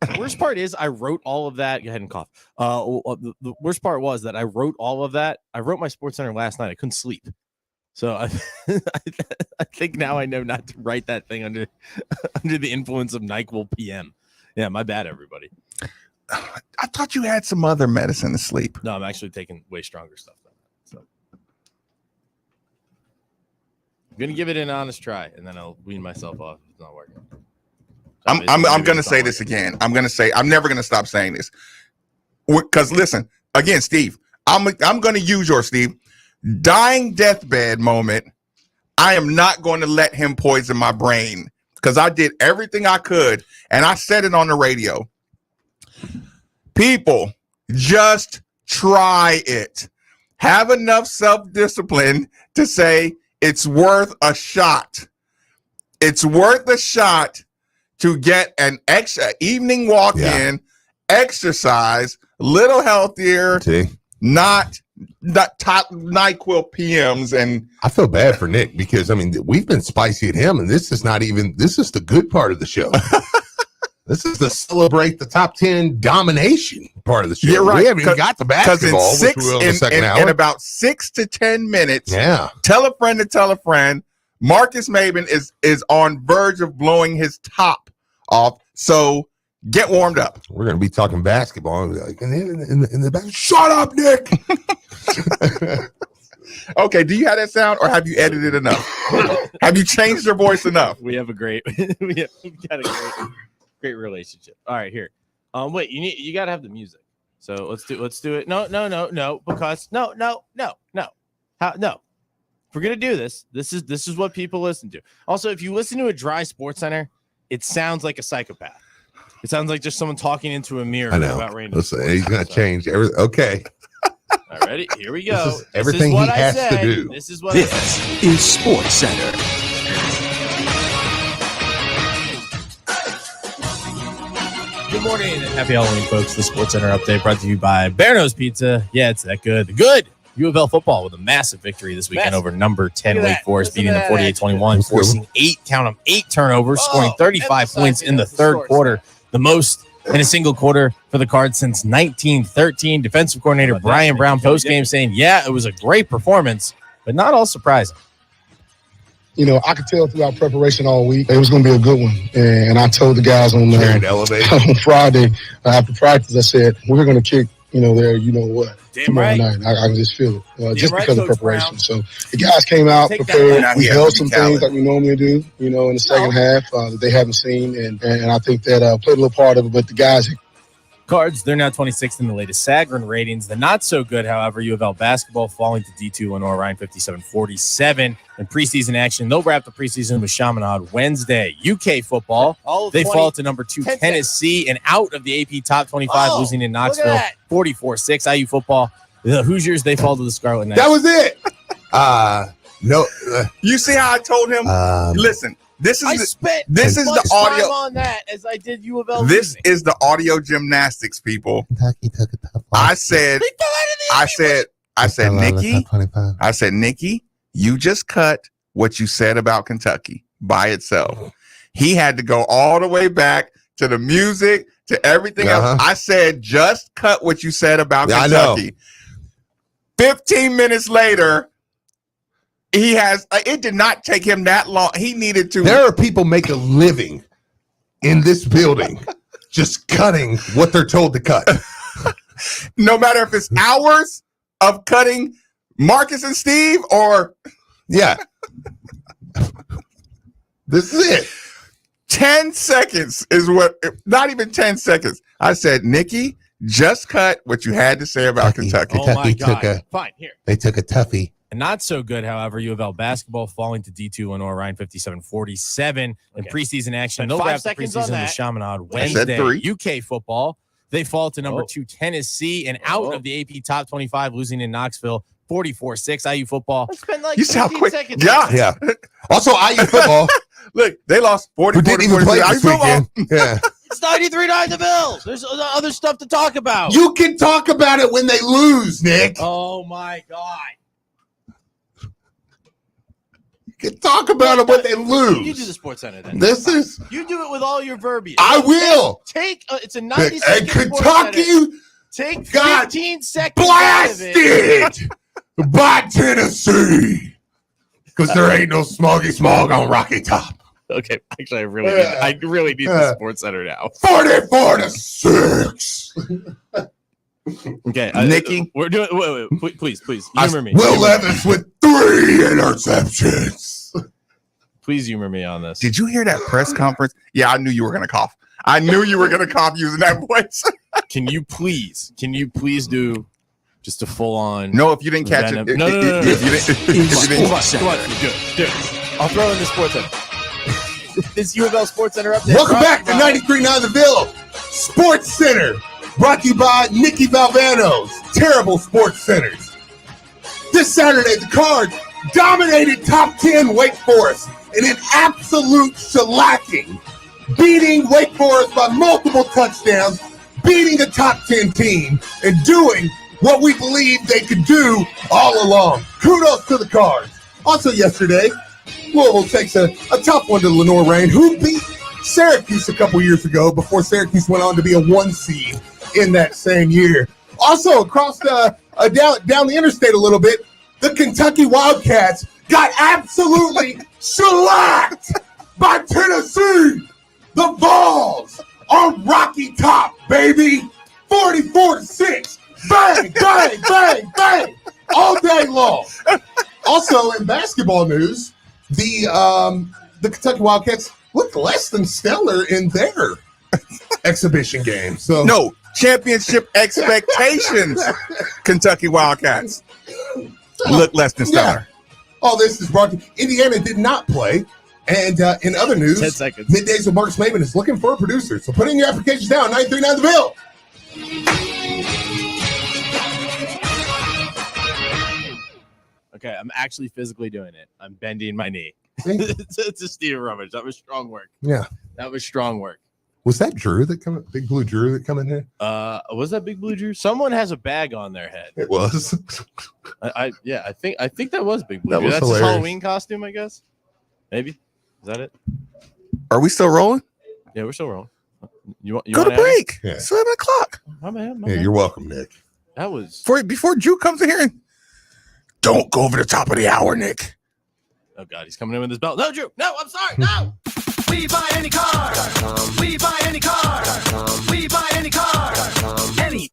The worst part is I wrote all of that. Go ahead and cough. The worst part was that I wrote all of that. I wrote my Sports Center last night. I couldn't sleep. So I think now I know not to write that thing under the influence of NyQuil PM. Yeah, my bad, everybody. I thought you had some other medicine to sleep. No, I'm actually taking way stronger stuff than that. So I'm gonna give it an honest try, and then I'll wean myself off if it's not working. I'm going to say this again. I'm never going to stop saying this. Because listen, again, Steve, I'm going to use your Steve dying deathbed moment. I am not going to let him poison my brain because I did everything I could. And I said it on the radio. People, just try it. Have enough self-discipline to say it's worth a shot. It's worth a shot to get an extra evening walk-in, exercise, little healthier, not top NyQuil PMs. And I feel bad for Nick because, I mean, we've been spicy at him, and this is the good part of the show. This is the celebrate the top 10 domination part of the show. You're right. We haven't even got the basketball, which we will in the second hour. In about 6 to 10 minutes, tell a friend to tell a friend. Marcus Maben is on verge of blowing his top off, so get warmed up. We're going to be talking basketball. Like, in the back, shut up, Nick. Okay, do you have that sound, or have you edited enough? Have you changed your voice enough? We have a great, we've got a great relationship. All right, here. Wait, you got to have the music. So let's do it. No, because no. How no. If we're gonna do this is what people listen to. Also, if you listen to a dry Sports Center, it sounds like a psychopath. It sounds like just someone talking into a mirror about random. Listen, he's gonna change everything. Okay. All right, ready? Here we go. Everything he has to do. This is what this is Sports Center. Good morning and happy Halloween, folks. The Sports Center update brought to you by Bear Nose Pizza. Yeah, it's that good. Good. U of L football with a massive victory this weekend over number 10 Wake Forest, beating them 48-21, forcing 8 turnovers, scoring 35 points in the third quarter, the most in a single quarter for the Cards since 1913. Defensive coordinator Brian Brown postgame saying, yeah, it was a great performance, but not all surprising. You know, I could tell throughout preparation all week it was going to be a good one. And I told the guys on Friday after practice, I said, we're going to kick, there, what. Tomorrow night. I can just feel it, just because of preparation. Brown. So the guys came out prepared. We held some things like we normally do, in the second half that they haven't seen. And I think that played a little part of it. But the guys. Cards, they're now 26th in the latest Sagarin ratings. The not so good, however, U of L basketball falling to D2 Lenore Ryan 57-47 in preseason action. They'll wrap the preseason with Chaminade Wednesday. UK football, they fall to number 2 Tennessee and out of the AP top 25, losing in Knoxville 44-6. IU football, the Hoosiers, they fall to the Scarlet Knights. That was it. No. You see how I told him? Listen, this is the audio on that as I did U of L. This is the audio gymnastics, people. Kentucky took a tough I said, Nikki, you just cut what you said about Kentucky by itself. He had to go all the way back to the music, to everything else. I said, just cut what you said about Kentucky. 15 minutes later, he has, it did not take him that long. He needed to. There are people make a living in this building just cutting what they're told to cut. No matter if it's hours of cutting Marcus and Steve or. Yeah. This is it. 10 seconds is what, not even 10 seconds. I said, Nikki, just cut what you had to say about Kentucky. Oh my God. Fine, here. They took a toughie. And not so good, however, U of L basketball falling to D2 Lenore Ryan 57-47 in preseason action. They'll wrap the preseason with Chaminade Wednesday. UK football, they fall to number 2 Tennessee and out of the AP top 25, losing in Knoxville 44-6. IU football. It's been like you see how quick? Seconds. Yeah. Also, IU football. Look, they lost 40. Who didn't even play this weekend? Yeah. It's 93-9 the Bills. There's other stuff to talk about. You can talk about it when they lose, Nick. Oh my God. You can talk about it when they lose. You do the Sports Center then. You do it with all your verbiage. I will. It's a 90-second. And Kentucky take 15 seconds blasted by Tennessee. Because there ain't no smoggy smog on Rocky Top. Okay, actually, I really need the Sports Center now. 44-6. Okay, Nikki, we're doing. Wait, please, humor me. Will Levis with 3 interceptions. Please humor me on this. Did you hear that press conference? Yeah, I knew you were gonna cough. I knew you were gonna cough using that voice. Can you please do just a full on? No, if you didn't catch it. No. If you didn't, come on, do it. I'll throw in the Sports Center. This U of L Sports Center update. Welcome back to 93.9 The Ville Sports Center, brought to you by Nicky Valvano's Terrible Sports Centers. This Saturday, the Cards dominated top 10 Wake Forest in an absolute shellacking, beating Wake Forest by multiple touchdowns, beating a top 10 team, and doing what we believed they could do all along. Kudos to the Cards. Also yesterday, Louisville takes a tough one to Lenore Ryan, who beat Syracuse a couple years ago before Syracuse went on to be a 1 seed in that same year. Also, across down the interstate a little bit, the Kentucky Wildcats got absolutely shellacked by Tennessee. The Vols on Rocky Top, baby. 44-6. Bang, bang, bang, bang. All day long. Also, in basketball news, the Kentucky Wildcats looked less than stellar in their exhibition game. So no championship expectations. Kentucky Wildcats look less than stellar. Yeah. All this is brought to Indiana did not play. And in other news, 10 seconds. Middays with Marcus Maven is looking for a producer. So put in your applications down. 93.9 The Ville. Okay, I'm actually physically doing it. I'm bending my knee. It's a Steve Rummage. That was strong work. Yeah. That was strong work. Was that Drew that come? Big Blue Drew that come in here? Was that Big Blue Drew? Someone has a bag on their head. It was. I think that was Big Blue That Drew. was That's hilarious. his Halloween costume, I guess. Maybe. Is that it? Are we still rolling? Yeah, we're still rolling. You go to break. Yeah. 7 o'clock. My man. Yeah, you're welcome, Nick. That was before Drew comes in here. Don't go over the top of the hour, Nick. Oh God, he's coming in with his belt. No, Drew. No, I'm sorry. No. We buy any car. We buy any car. We buy any car. Any.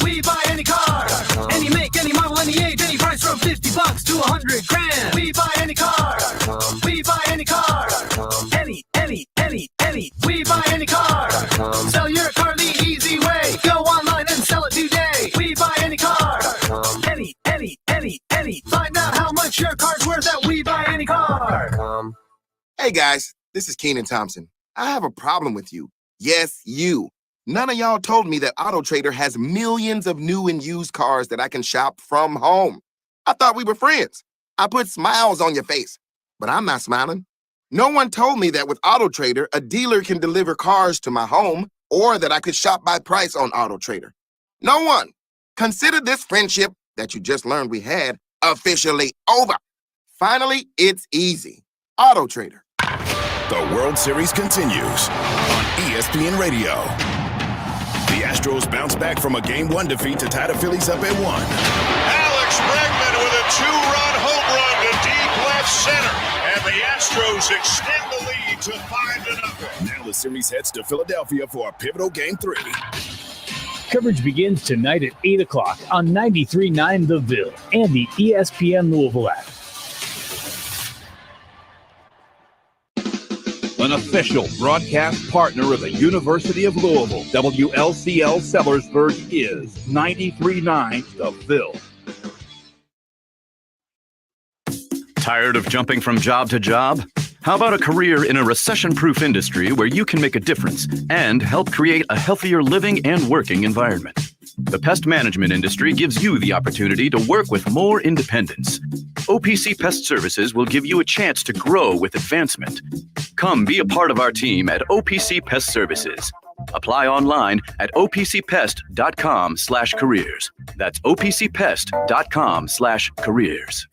We buy any car. Any make, any model, any age, any price from $50 to $100,000. We buy any car. We buy any car. Any. We buy any car. Sell your car the easy way. Go online and sell it today. We buy any car. Any. Find out how much your car's worth at We Buy Any Car. Hey guys, this is Keenan Thompson. I have a problem with you. Yes, you. None of y'all told me that Auto Trader has millions of new and used cars that I can shop from home. I thought we were friends. I put smiles on your face, but I'm not smiling. No one told me that with AutoTrader, a dealer can deliver cars to my home or that I could shop by price on AutoTrader. No one. Consider this friendship that you just learned we had officially over. Finally, it's easy. AutoTrader. The World Series continues on ESPN Radio. The Astros bounce back from a Game 1 defeat to tie the Phillies up at 1. Alex Bregman with a two-run home run to deep left center. And the Astros extend the lead to 5-0. Now the series heads to Philadelphia for a pivotal Game 3. Coverage begins tonight at 8 o'clock on 93.9 The Ville and the ESPN Louisville app. An official broadcast partner of the University of Louisville, WLCL Sellersburg is 93.9 The Ville. Tired of jumping from job to job? How about a career in a recession-proof industry where you can make a difference and help create a healthier living and working environment? The pest management industry gives you the opportunity to work with more independence. OPC Pest Services will give you a chance to grow with advancement. Come be a part of our team at OPC Pest Services. Apply online at opcpest.com/careers. That's opcpest.com/careers.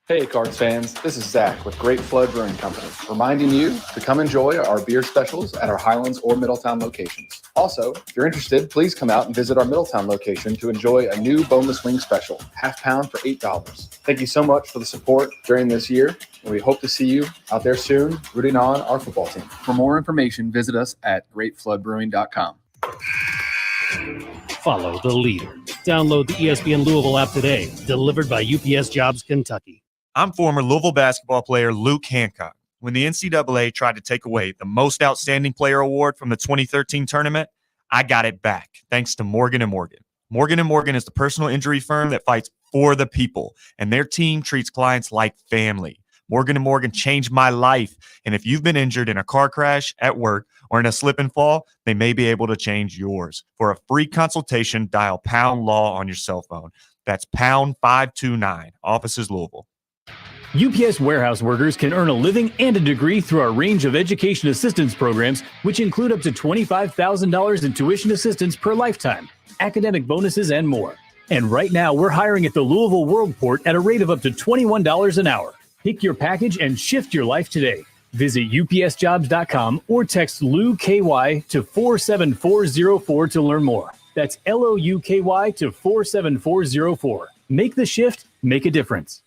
Hey Cards fans, this is Zach with Great Flood Brewing Company, reminding you to come enjoy our beer specials at our Highlands or Middletown locations. Also, if you're interested, please come out and visit our Middletown location to enjoy a new boneless wing special, half pound for $8. Thank you so much for the support during this year, and we hope to see you out there soon rooting on our football team. For more information, visit us at greatfloodbrewing.com. Follow the leader. Download the ESPN Louisville app today, delivered by UPS Jobs Kentucky. I'm former Louisville basketball player Luke Hancock. When the NCAA tried to take away the Most Outstanding Player Award from the 2013 tournament, I got it back thanks to Morgan & Morgan. Morgan & Morgan is the personal injury firm that fights for the people, and their team treats clients like family. Morgan & Morgan changed my life, and if you've been injured in a car crash, at work, or in a slip and fall, they may be able to change yours. For a free consultation, dial #LAW on your cell phone. That's #529, Offices Louisville. UPS warehouse workers can earn a living and a degree through our range of education assistance programs, which include up to $25,000 in tuition assistance per lifetime, academic bonuses, and more. And right now, we're hiring at the Louisville Worldport at a rate of up to $21 an hour. Pick your package and shift your life today. Visit upsjobs.com or text LOUKY to 47404 to learn more. That's LOUKY to 47404. Make the shift, make a difference.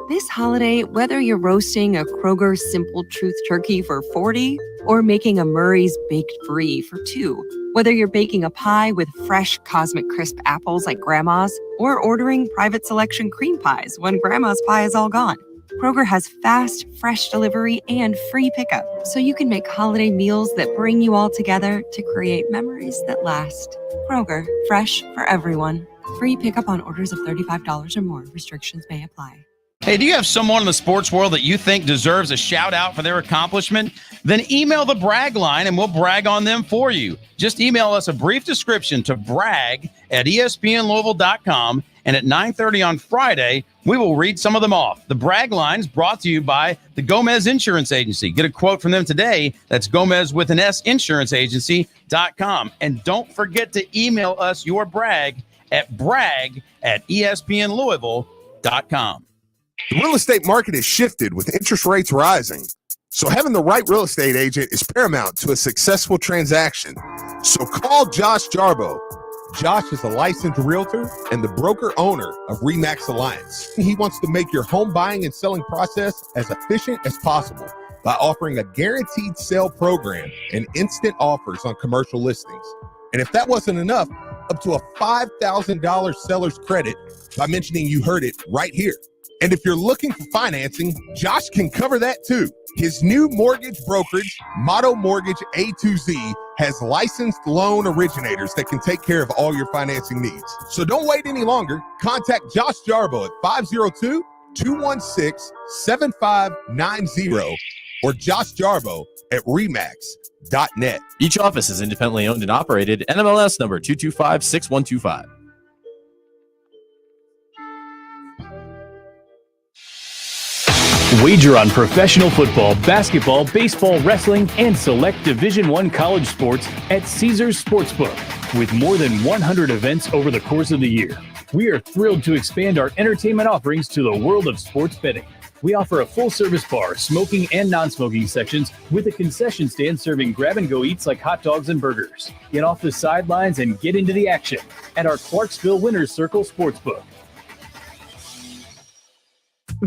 This holiday, whether you're roasting a Kroger Simple Truth turkey for 40 or making a Murray's Baked Brie for 2, whether you're baking a pie with fresh Cosmic Crisp apples like Grandma's or ordering private selection cream pies when Grandma's pie is all gone, Kroger has fast, fresh delivery and free pickup, so you can make holiday meals that bring you all together to create memories that last. Kroger, fresh for everyone. Free pickup on orders of $35 or more. Restrictions may apply. Hey, do you have someone in the sports world that you think deserves a shout out for their accomplishment? Then email the brag line and we'll brag on them for you. Just email us a brief description to brag@espnlouisville.com, and at 9:30 on Friday, we will read some of them off. The brag line is brought to you by the Gomez Insurance Agency. Get a quote from them today. That's Gomez with an S insuranceagency.com. And don't forget to email us your brag at brag@espnlouisville.com. The real estate market has shifted with interest rates rising. So having the right real estate agent is paramount to a successful transaction. So call Josh Jarbo. Josh is a licensed realtor and the broker owner of RE/MAX Alliance. He wants to make your home buying and selling process as efficient as possible by offering a guaranteed sale program and instant offers on commercial listings. And if that wasn't enough, up to a $5,000 seller's credit by mentioning you heard it right here. And if you're looking for financing, Josh can cover that too. His new mortgage brokerage, Motto Mortgage A to Z, has licensed loan originators that can take care of all your financing needs. So don't wait any longer. Contact Josh Jarbo at 502-216-7590 or Josh Jarbo at remax.net. Each office is independently owned and operated. NMLS number 2256125. Wager on professional football, basketball, baseball, wrestling, and select Division I college sports at Caesars Sportsbook. With more than 100 events over the course of the year, we are thrilled to expand our entertainment offerings to the world of sports betting. We offer a full-service bar, smoking and non-smoking sections, with a concession stand serving grab-and-go eats like hot dogs and burgers. Get off the sidelines and get into the action at our Clarksville Winners Circle Sportsbook.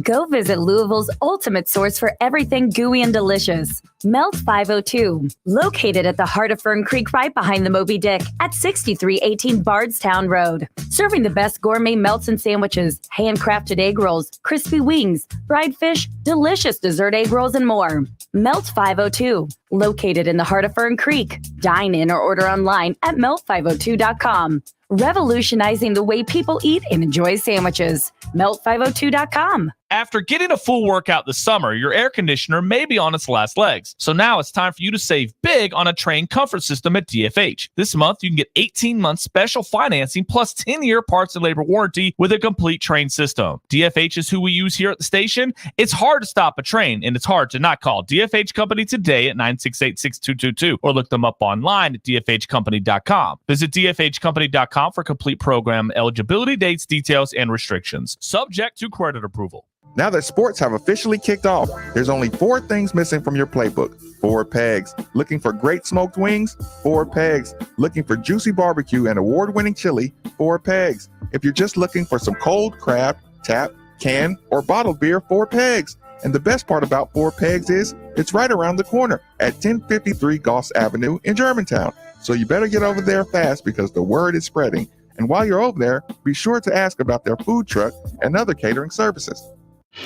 Go visit Louisville's ultimate source for everything gooey and delicious. Melt 502, located at the heart of Fern Creek right behind the Moby Dick at 6318 Bardstown Road. Serving the best gourmet melts and sandwiches, handcrafted egg rolls, crispy wings, fried fish, delicious dessert egg rolls, and more. Melt 502, located in the heart of Fern Creek. Dine in or order online at melt502.com. Revolutionizing the way people eat and enjoy sandwiches. Melt502.com. After getting a full workout this summer, your air conditioner may be on its last legs. So now it's time for you to save big on a Trane comfort system at DFH. This month, you can get 18 months special financing plus 10-year parts and labor warranty with a complete Trane system. DFH is who we use here at the station. It's hard to stop a Trane, and it's hard to not call DFH Company today at 968-6222 or look them up online at dfhcompany.com. Visit dfhcompany.com for complete program eligibility, dates, details, and restrictions. Subject to credit approval. Now that sports have officially kicked off, there's only 4 things missing from your playbook. 4 pegs. Looking for great smoked wings? 4 pegs. Looking for juicy barbecue and award-winning chili? 4 pegs. If you're just looking for some cold crab, tap, can, or bottled beer? 4 pegs. And the best part about 4 pegs is it's right around the corner at 1053 Goss Avenue in Germantown. So you better get over there fast because the word is spreading. And while you're over there, be sure to ask about their food truck and other catering services.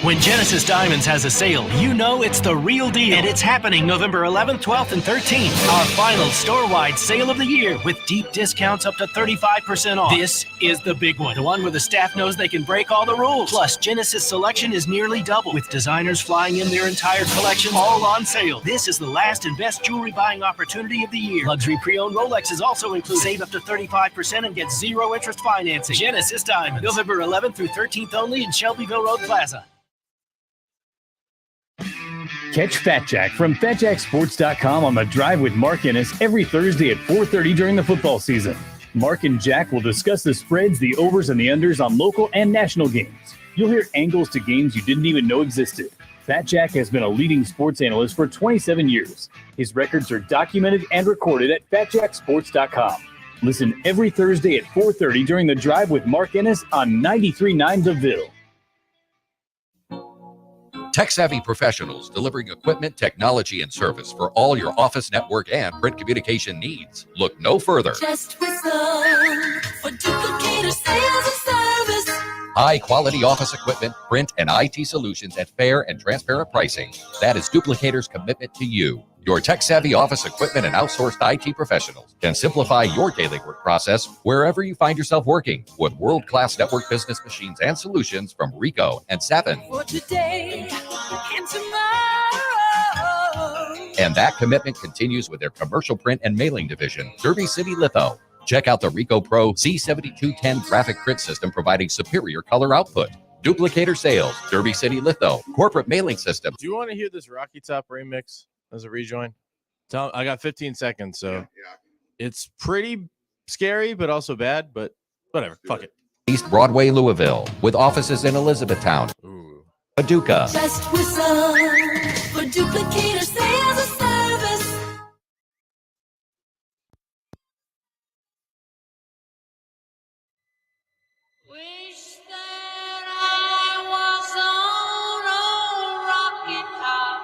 When Genesis Diamonds has a sale, you know it's the real deal. And it's happening November 11th, 12th, and 13th. Our final store-wide sale of the year with deep discounts up to 35% off. This is the big one. The one where the staff knows they can break all the rules. Plus, Genesis selection is nearly double, with designers flying in their entire collection all on sale. This is the last and best jewelry buying opportunity of the year. Luxury pre-owned Rolex is also included. Save up to 35% and get 0 interest financing. Genesis Diamonds. November 11th through 13th only in Shelbyville Road Plaza. Catch Fat Jack from FatJackSports.com on the Drive with Mark Ennis every Thursday at 4:30 during the football season. Mark and Jack will discuss the spreads, the overs, and the unders on local and national games. You'll hear angles to games you didn't even know existed. Fat Jack has been a leading sports analyst for 27 years. His records are documented and recorded at FatJackSports.com. Listen every Thursday at 4:30 during the Drive with Mark Ennis on 93.9 The Ville. Tech-savvy professionals delivering equipment, technology, and service for all your office, network, and print communication needs. Look no further. Just whistle for Duplicator Sales and Service. High-quality office equipment, print, and IT solutions at fair and transparent pricing. That is Duplicator's commitment to you. Your tech-savvy office equipment and outsourced IT professionals can simplify your daily work process wherever you find yourself working with world-class network business machines and solutions from Ricoh and Savin. For today and tomorrow. And that commitment continues with their commercial print and mailing division, Derby City Litho. Check out the Ricoh Pro C7210 graphic print system providing superior color output. Duplicator Sales, Derby City Litho, corporate mailing system. Do you want to hear this Rocky Top remix as a rejoin? I got 15 seconds, so it's pretty scary, but also bad, but whatever. Fuck it. East Broadway, Louisville, with offices in Elizabethtown, Paducah, Just whistle for Duplicator Sales and Service. Wish that I was on a rocky top,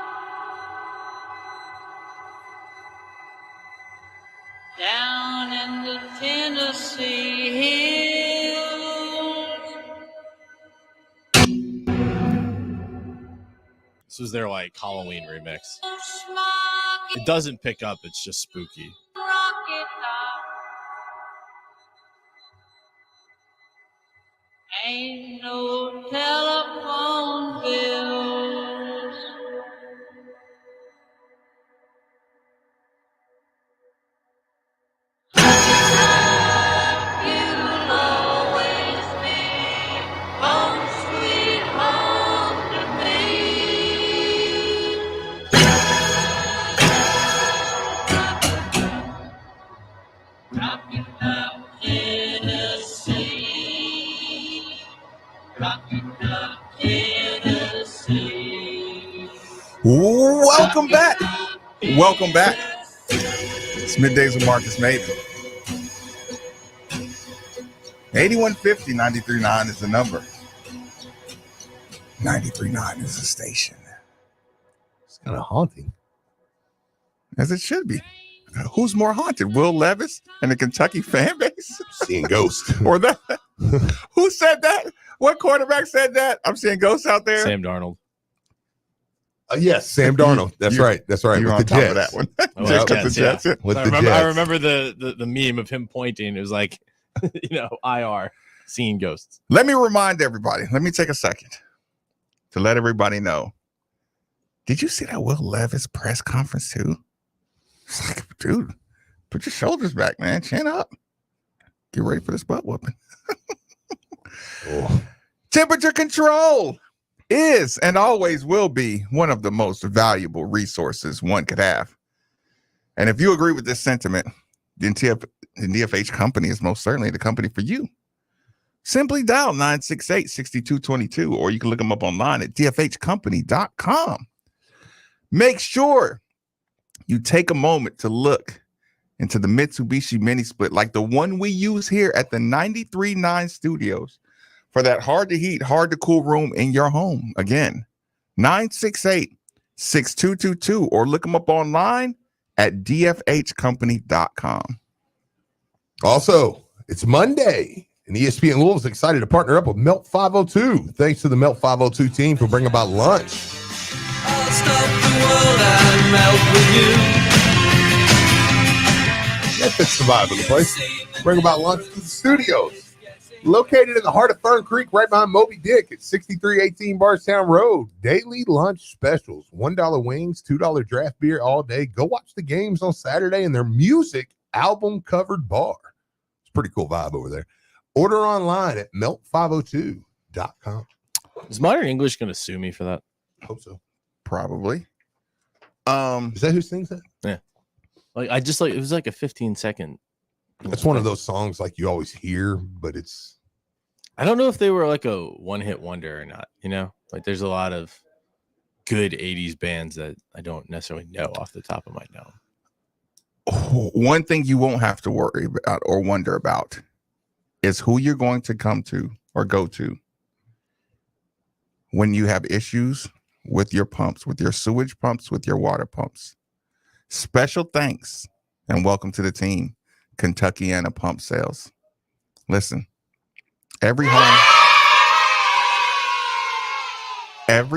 down in the Tennessee hills. This was their like Halloween remix. It doesn't pick up, it's just spooky. Rocky top. Ain't no telephone bills. You'll always be home, sweet home to me. Welcome back. Welcome back. It's Middays with Marcus Maven. 8150-939 is the number. 93.9 is the station. It's kind of haunting. As it should be. Who's more haunted, Will Levis and the Kentucky fan base? Seeing ghosts. Or that? Who said that? What quarterback said that? I'm seeing ghosts out there. Sam Darnold. Yes, Sam Darnold. That's right. That's right. You're with on the top Jets. of that one. With the Jets. I remember the meme of him pointing. It was like, IR, seeing ghosts. Let me remind everybody. Let me take a second to let everybody know. Did you see that Will Levis press conference too? It's like, dude, put your shoulders back, man. Chin up. Get ready for this butt whooping. Temperature control is and always will be one of the most valuable resources one could have. And if you agree with this sentiment, then DFH Company is most certainly the company for you. Simply dial 968-6222, or you can look them up online at dfhcompany.com. Make sure you take a moment to look into the Mitsubishi mini split like the one we use here at the 93.9 studios for that hard to heat, hard to cool room in your home. Again, 968-6222, or look them up online at dfhcompany.com. Also, it's Monday, and ESPN Louisville is excited to partner up with Melt 502. Thanks to the Melt 502 team for bringing about lunch. I'll stop the world and melt with you. That fits the vibe of the place. Bring about lunch to the studios. Located in the heart of Fern Creek, right behind Moby Dick at 6318 Bardstown Road. Daily lunch specials. $1 wings, $2 draft beer all day. Go watch the games on Saturday in their music album-covered bar. It's a pretty cool vibe over there. Order online at melt502.com. Is Modern English going to sue me for that? Hope so. Probably. Is that who sings that? Yeah. It was like a 15-second. It's one of those songs like you always hear, but it's. I don't know if they were like a one-hit wonder or not. Like there's a lot of good 80s bands that I don't necessarily know off the top of my dome. One thing you won't have to worry about or wonder about is who you're going to come to or go to when you have issues with your pumps, with your sewage pumps, with your water pumps. Special thanks and welcome to the team, Kentuckiana Pump Sales. Listen, every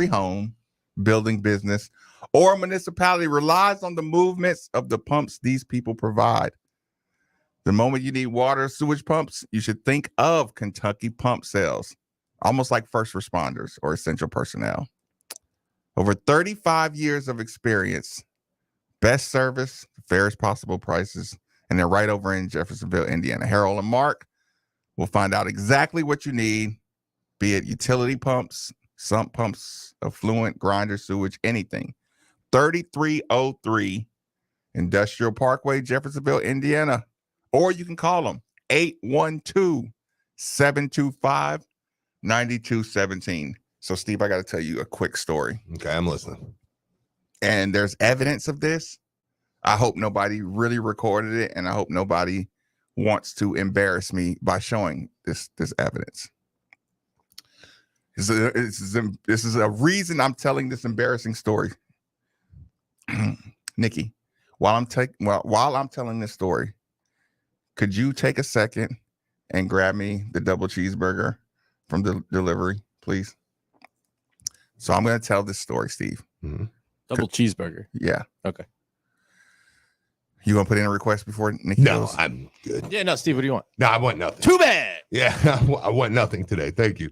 home, building business, or municipality relies on the movements of the pumps these people provide. The moment you need water, sewage pumps, you should think of Kentucky Pump Sales, almost like first responders or essential personnel. Over 35 years of experience, best service, fairest possible prices, and they're right over in Jeffersonville, Indiana. Harold and Mark will find out exactly what you need, be it utility pumps, sump pumps, effluent, grinder, sewage, anything. 3303 Industrial Parkway, Jeffersonville, Indiana. Or you can call them 812-725-9217. So, Steve, I got to tell you a quick story. Okay, I'm listening. And there's evidence of this. I hope nobody really recorded it, and I hope nobody wants to embarrass me by showing this evidence. This is a reason I'm telling this embarrassing story. Nikki, while I'm telling this story, could you take a second and grab me the double cheeseburger from the delivery, please? So I'm going to tell this story, Steve. Mm-hmm. Double cheeseburger. Yeah. Okay. You want to put in a request before Nikki goes? I'm good. Yeah, no, Steve, what do you want? No, I want nothing. Too bad. Yeah, I want nothing today. Thank you.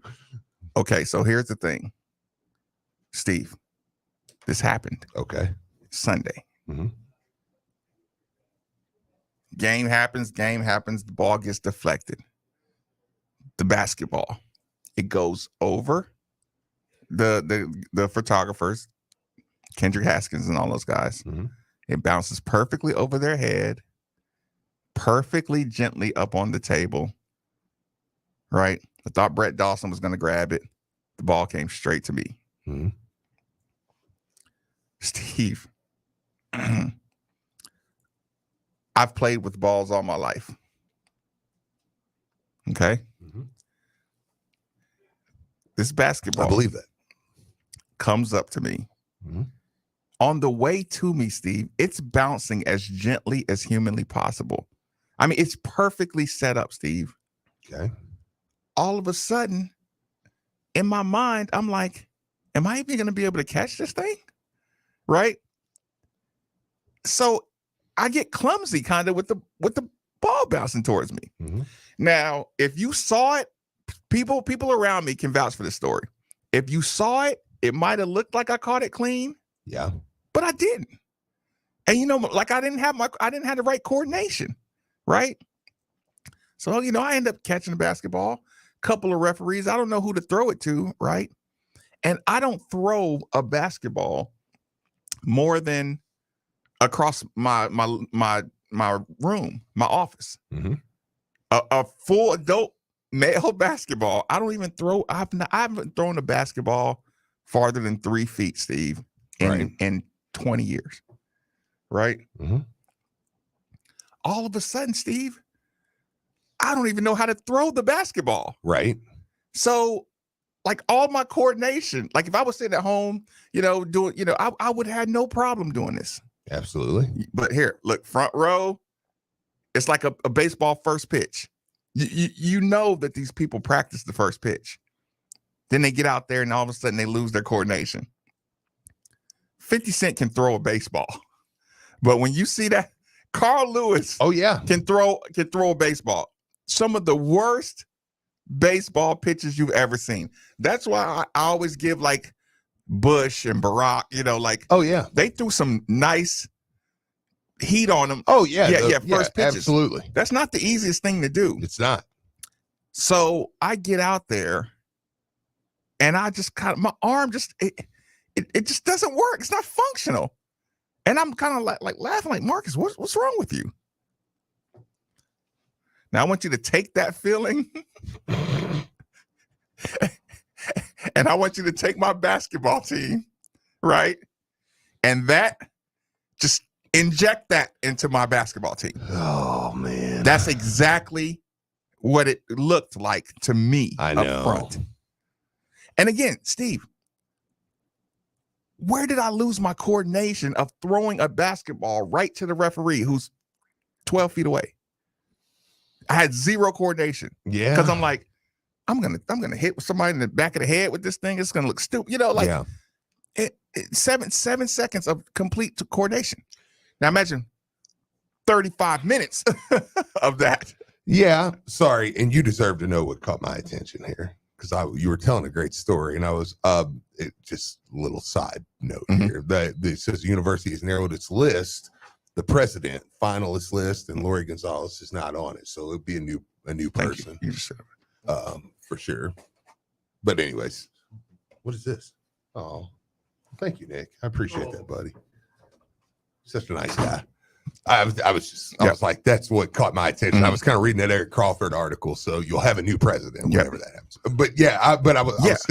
Okay, so here's the thing. Steve, this happened. Okay. Sunday. Mm-hmm. Game happens, the ball gets deflected. The basketball, it goes over the photographers, Kendrick Haskins and all those guys. Mm-hmm. It bounces perfectly over their head, perfectly gently up on the table, right? I thought Brett Dawson was going to grab it. The ball came straight to me. Mm-hmm. Keith, I've played with balls all my life. Okay. This basketball, I believe that, comes up to me. On the way to me, Steve, it's bouncing as gently as humanly possible. I mean, it's perfectly set up, Steve. Okay. All of a sudden, in my mind, I'm like, am I even going to be able to catch this thing? Right? So I get clumsy kind of with the ball bouncing towards me. Now, if you saw it, people around me can vouch for this story. If you saw it, it might have looked like I caught it clean. Yeah. But I didn't. And like I didn't have the right coordination, right? So, I end up catching the basketball. Couple of referees, I don't know who to throw it to, right? And I don't throw a basketball more than across my room, my office. A full adult male basketball. I don't even throw. I haven't thrown a basketball farther than 3 feet, Steve, in 20 years. Right. All of a sudden, Steve, I don't even know how to throw the basketball. Right. So, like all my coordination, like if I was sitting at home, doing, I would have no problem doing this. Absolutely. But here, look, front row, it's like a baseball first pitch. You know that these people practice the first pitch. Then they get out there and all of a sudden they lose their coordination. 50 Cent can throw a baseball. But when you see that, Carl Lewis can throw a baseball. Some of the worst baseball pitches you've ever seen. That's why I always give like Bush and Barack, they threw some nice heat on them. First pitches. Absolutely. That's not the easiest thing to do. It's not. So I get out there and I just my arm it just doesn't work. It's not functional. And I'm kind of like laughing like, Marcus, what's wrong with you? Now I want you to take that feeling and I want you to take my basketball team, right? And just inject that into my basketball team. Oh, man. That's exactly what it looked like to me up front. And again, Steve, where did I lose my coordination of throwing a basketball right to the referee who's 12 feet away? I had zero coordination. Yeah. Because I'm like, I'm gonna hit somebody in the back of the head with this thing. It's gonna look stupid. 7 seconds of complete coordination. Now imagine 35 minutes of that. Yeah. Sorry. And you deserve to know what caught my attention here. Because you were telling a great story, and I was just a little side note here. It says the university has narrowed its list, the president finalist list, and Lori Gonzalez is not on it, so it'll be a new person. You just said for sure. But anyways, what is this? Oh, thank you, Nick. I appreciate that, buddy. Such a nice guy. I was like, that's what caught my attention. I was kind of reading that Eric Crawford article. So you'll have a new president, whenever that happens. But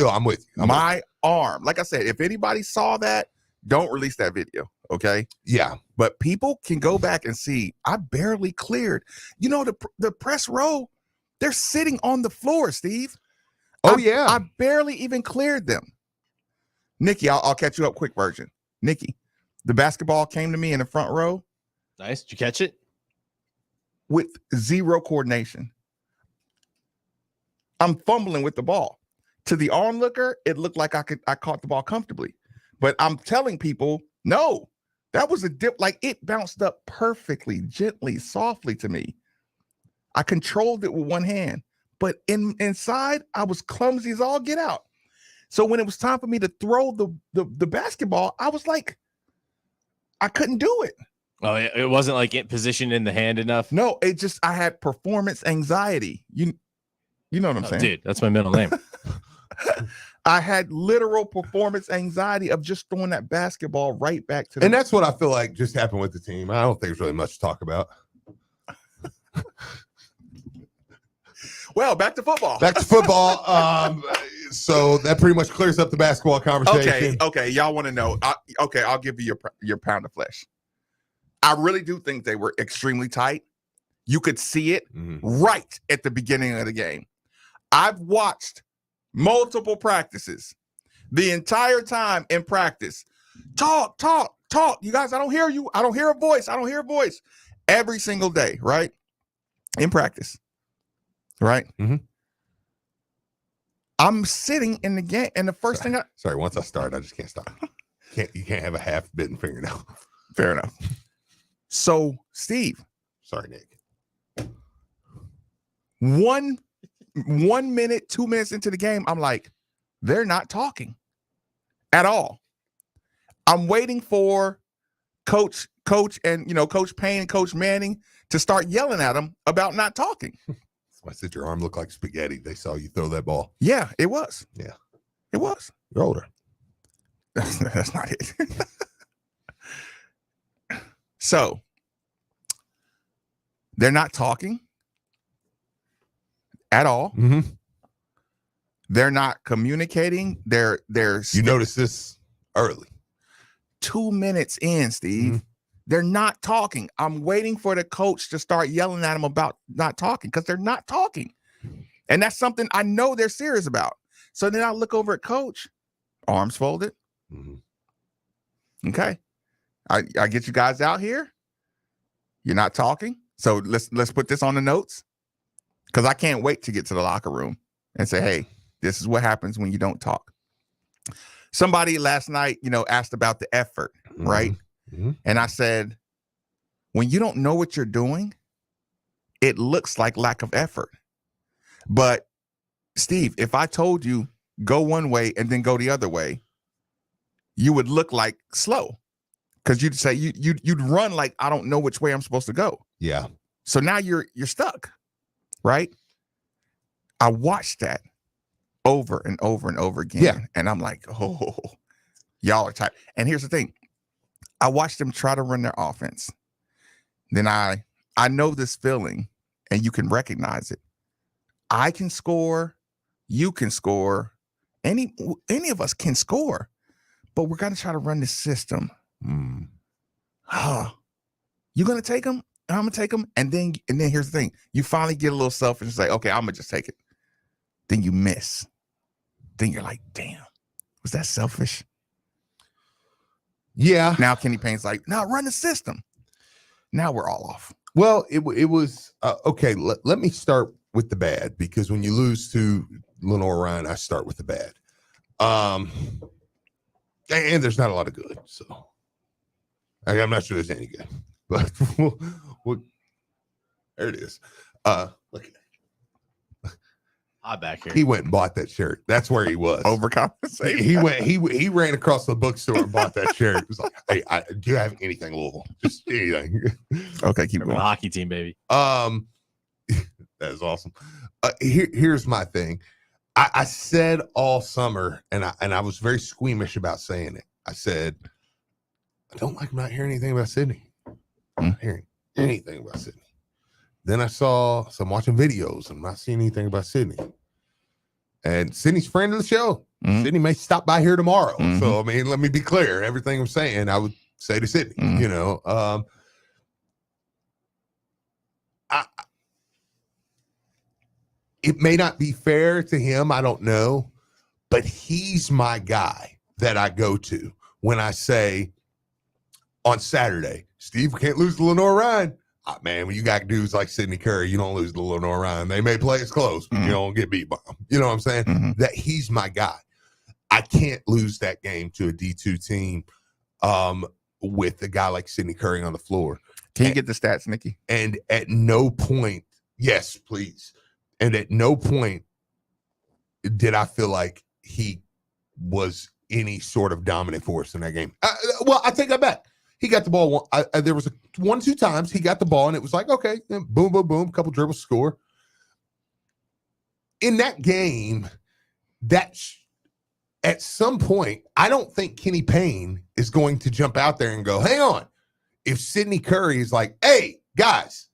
I'm with you. My arm, like I said, if anybody saw that, don't release that video. Okay. Yeah. But people can go back and see I barely cleared. The press row, they're sitting on the floor, Steve. I barely even cleared them. Nikki, I'll catch you up quick version. Nikki, the basketball came to me in the front row. Nice. Did you catch it? With zero coordination. I'm fumbling with the ball. To the onlooker, it looked like I caught the ball comfortably. But I'm telling people, no, that was a dip. Like it bounced up perfectly, gently, softly to me. I controlled it with one hand. But inside, I was clumsy as all get out. So when it was time for me to throw the basketball, I was like, I couldn't do it. Oh, it wasn't like it positioned in the hand enough. No, I had performance anxiety. You know what I'm saying? Dude, that's my middle name. I had literal performance anxiety of just throwing that basketball right back to them. And that's what I feel like just happened with the team. I don't think there's really much to talk about. Well, back to football. So that pretty much clears up the basketball conversation. Okay. Y'all want to know? I'll give you your pound of flesh. I really do think they were extremely tight. You could see it right at the beginning of the game. I've watched multiple practices. The entire time in practice, talk. You guys, I don't hear you. I don't hear a voice. Every single day, right? In practice, right? Mm-hmm. I'm sitting in the game, and the first thing once I start, I just can't stop. You can't have a half-bitten fingernail. Fair enough. So, Steve. Sorry, Nick. 1 minute, 2 minutes into the game, I'm like, they're not talking at all. I'm waiting for Coach and Coach Payne and Coach Manning to start yelling at them about not talking. I said your arm looked like spaghetti. They saw you throw that ball. Yeah, it was. Yeah, it was. You're older. That's not it. So they're not talking at all. Mm-hmm. They're not communicating. They're you notice this early. 2 minutes in, Steve. They're not talking. I'm waiting for the coach to start yelling at them about not talking because they're not talking. And that's something I know they're serious about. So then I look over at coach, arms folded. Okay. I get you guys out here. You're not talking. So let's put this on the notes because I can't wait to get to the locker room and say, hey, this is what happens when you don't talk. Somebody last night, asked about the effort, right? Mm-hmm. And I said, when you don't know what you're doing, it looks like lack of effort. But Steve, if I told you go one way and then go the other way, you would look like slow because you'd say you'd run like I don't know which way I'm supposed to go. Yeah. So now you're stuck, right? I watched that over and over and over again. Yeah. And I'm like, oh, y'all are tight. And here's the thing. I watched them try to run their offense. Then I know this feeling, and you can recognize it. I can score. You can score. Any of us can score. But we're going to try to run this system. You're going to take them? I'm going to take them. And then here's the thing. You finally get a little selfish and say, okay, I'm going to just take it. Then you miss. Then you're like, damn, was that selfish? Yeah. Now Kenny Payne's like, no, run the system. Now we're all off. Well, it was okay. Let me start with the bad because when you lose to Lenore Ryan, I start with the bad. And there's not a lot of good, so I'm not sure there's any good. But there it is. Look at that. Back here. He went and bought that shirt. That's where he was. Overcompensating. He ran across the bookstore and bought that shirt. It was like, hey, do you have anything, Louisville? Just anything. Okay, keep going. Hockey team, baby. That is awesome. Here's my thing. I said all summer, and I was very squeamish about saying it. I said, I don't like not hearing anything about Sydney. I'm not hearing anything about Sydney. Then I saw some watching videos. I'm not seeing anything about Sydney. And Sydney's friend of the show. Sydney may stop by here tomorrow. So, I mean, let me be clear. Everything I'm saying, I would say to Sydney, it may not be fair to him. I don't know. But he's my guy that I go to when I say on Saturday, Steve, we can't lose to Lenore Ryan. Man, when you got dudes like Sidney Curry, you don't lose to Lenore Ryan. They may play as close, but you don't get beat by them. You know what I'm saying? That he's my guy. I can't lose that game to a D2 team with a guy like Sidney Curry on the floor. Can you get the stats, Nikki? And at no point, yes, please. And at no point did I feel like he was any sort of dominant force in that game. Well, I take that back. He got the ball. There was 1-2 times he got the ball, and it was like, okay, boom, boom, boom, couple dribbles, score. In that game, at some point, I don't think Kenny Payne is going to jump out there and go, hang on. If Sidney Curry is like, hey, guys,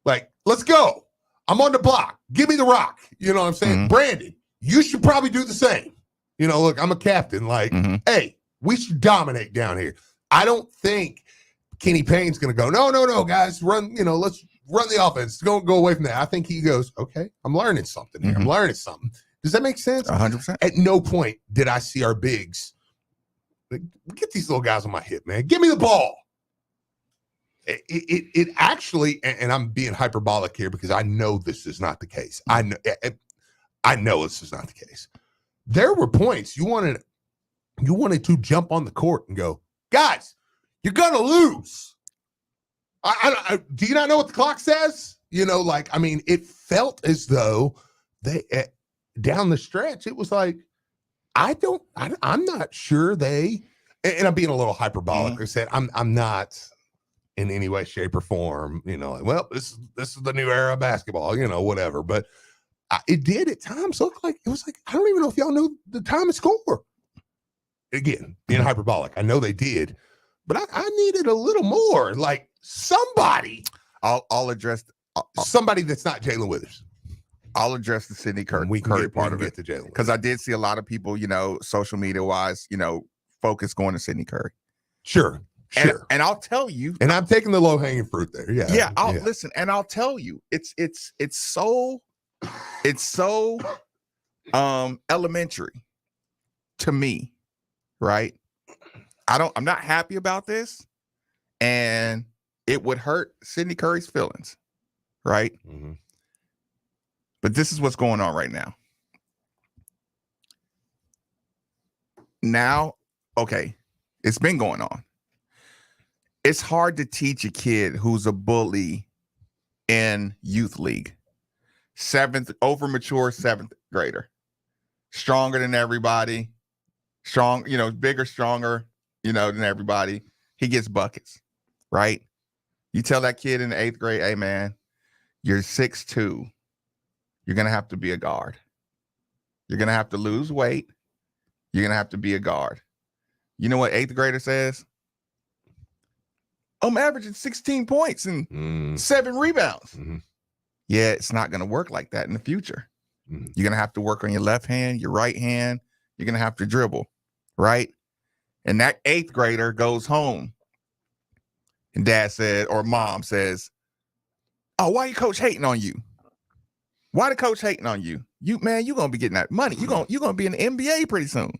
like, let's go. I'm on the block. Give me the rock. You know what I'm saying? Brandon, you should probably do the same. You know, look, I'm a captain. Like, hey, we should dominate down here. I don't think Kenny Payne's going to go, no, guys, let's run the offense. Go away from that. I think he goes, okay, I'm learning something here. I'm learning something. Does that make sense? 100%. At no point did I see our bigs, like, get these little guys on my hip, man. Give me the ball. It actually, and I'm being hyperbolic here because I know this is not the case. I know this is not the case. There were points you wanted to jump on the court and go, guys, you're gonna lose. Do you not know what the clock says? You know, like, I mean, it felt as though they down the stretch, it was like, I'm not sure they, and I'm being a little hyperbolic. I said, I'm not in any way, shape, or form, you know, like, well, this is the new era of basketball, you know, whatever. But it did at times look like, it was like, I don't even know if y'all knew the time and score. Again, being hyperbolic, I know they did, but I needed a little more, like somebody. I'll address somebody that's not Jalen Withers. I'll address the Sidney Curry part of it because I did see a lot of people, you know, social media wise, you know, focus going to Sidney Curry. Sure. And I'll tell you, and I'm taking the low hanging fruit there. Yeah. I'll listen, and I'll tell you, it's so elementary to me, right? I'm not happy about this, and it would hurt Sidney Curry's feelings, right? But this is what's going on right now. Now, okay, it's been going on. It's hard to teach a kid who's a bully in youth league. Over-mature seventh grader. Stronger than everybody. Strong, you know, bigger, stronger, you know, than everybody. He gets buckets, right? You tell that kid in the 8th grade, hey, man, you're 6'2". You're going to have to be a guard. You're going to have to lose weight. You're going to have to be a guard. You know what 8th grader says? I'm averaging 16 points and 7 rebounds. Yeah, it's not going to work like that in the future. You're going to have to work on your left hand, your right hand. You're going to have to dribble, right? And that 8th grader goes home. And dad said, or mom says, oh, why your coach hating on you? Why the coach hating on you? You're going to be getting that money. You're going to be in the NBA pretty soon.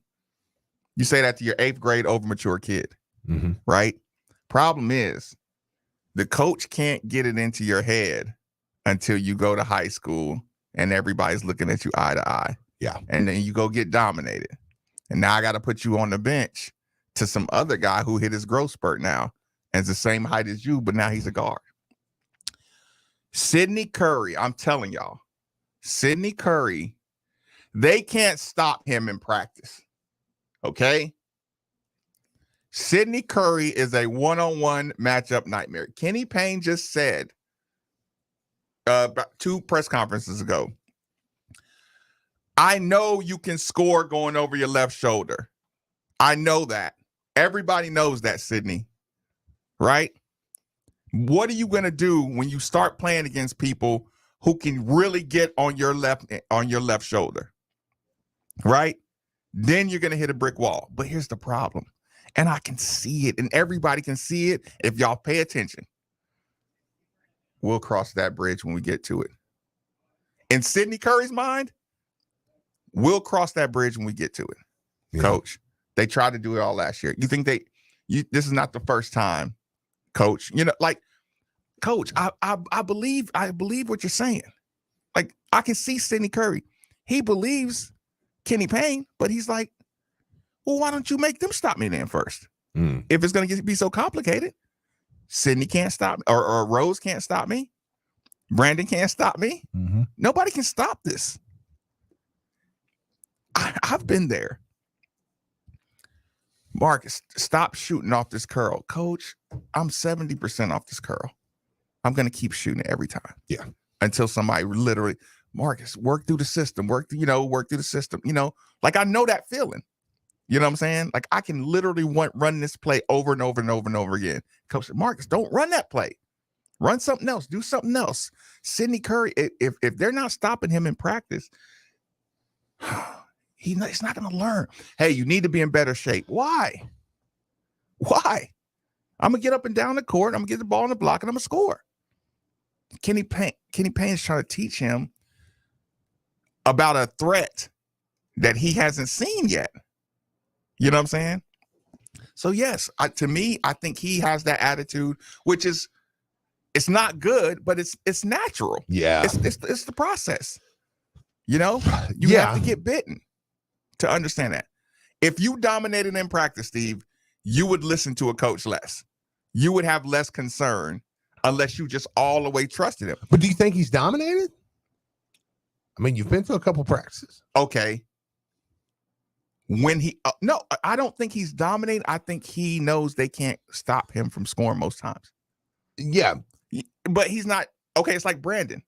You say that to your 8th grade over mature kid, right? Problem is, the coach can't get it into your head until you go to high school and everybody's looking at you eye to eye. Yeah. And then you go get dominated. And now I got to put you on the bench to some other guy who hit his growth spurt now and is the same height as you, but now he's a guard. Sidney Curry, I'm telling y'all, Sidney Curry, they can't stop him in practice. Okay? Sidney Curry is a one-on-one matchup nightmare. Kenny Payne just said about 2 press conferences ago, I know you can score going over your left shoulder. I know that. Everybody knows that, Sidney. Right? What are you going to do when you start playing against people who can really get on your left shoulder? Right? Then you're going to hit a brick wall. But here's the problem. And I can see it, and everybody can see it if y'all pay attention. We'll cross that bridge when we get to it. In Sidney Curry's mind, we'll cross that bridge when we get to it. Yeah. Coach, they tried to do it all last year. You think this is not the first time, Coach? You know, like, Coach, I believe what you're saying. Like, I can see Sidney Curry. He believes Kenny Payne, but he's like, well, why don't you make them stop me then first? If it's going to be so complicated, Sidney can't stop me, or Rose can't stop me. Brandon can't stop me. Nobody can stop this. I've been there. Marcus, stop shooting off this curl. Coach, I'm 70% off this curl. I'm going to keep shooting it every time. Yeah. Until somebody literally, Marcus, work through the system. Work through the system. You know, like, I know that feeling. You know what I'm saying? Like, I can literally run this play over and over and over and over again. Coach said, Marcus, don't run that play. Run something else. Do something else. Sidney Curry, if they're not stopping him in practice, he's not going to learn. Hey, you need to be in better shape. Why? I'm going to get up and down the court. I'm going to get the ball in the block, and I'm going to score. Kenny Payne is trying to teach him about a threat that he hasn't seen yet. You know what I'm saying? So, yes, to me, I think he has that attitude, which is, it's not good, but it's natural. Yeah. It's the process. You know, you have to get bitten to understand that. If you dominated in practice, Steve, you would listen to a coach less. You would have less concern unless you just all the way trusted him. But do you think he's dominated? I mean, you've been to a couple practices. Okay. When no, I don't think he's dominating. I think he knows they can't stop him from scoring most times. Yeah. But he's not. Okay, it's like Brandon.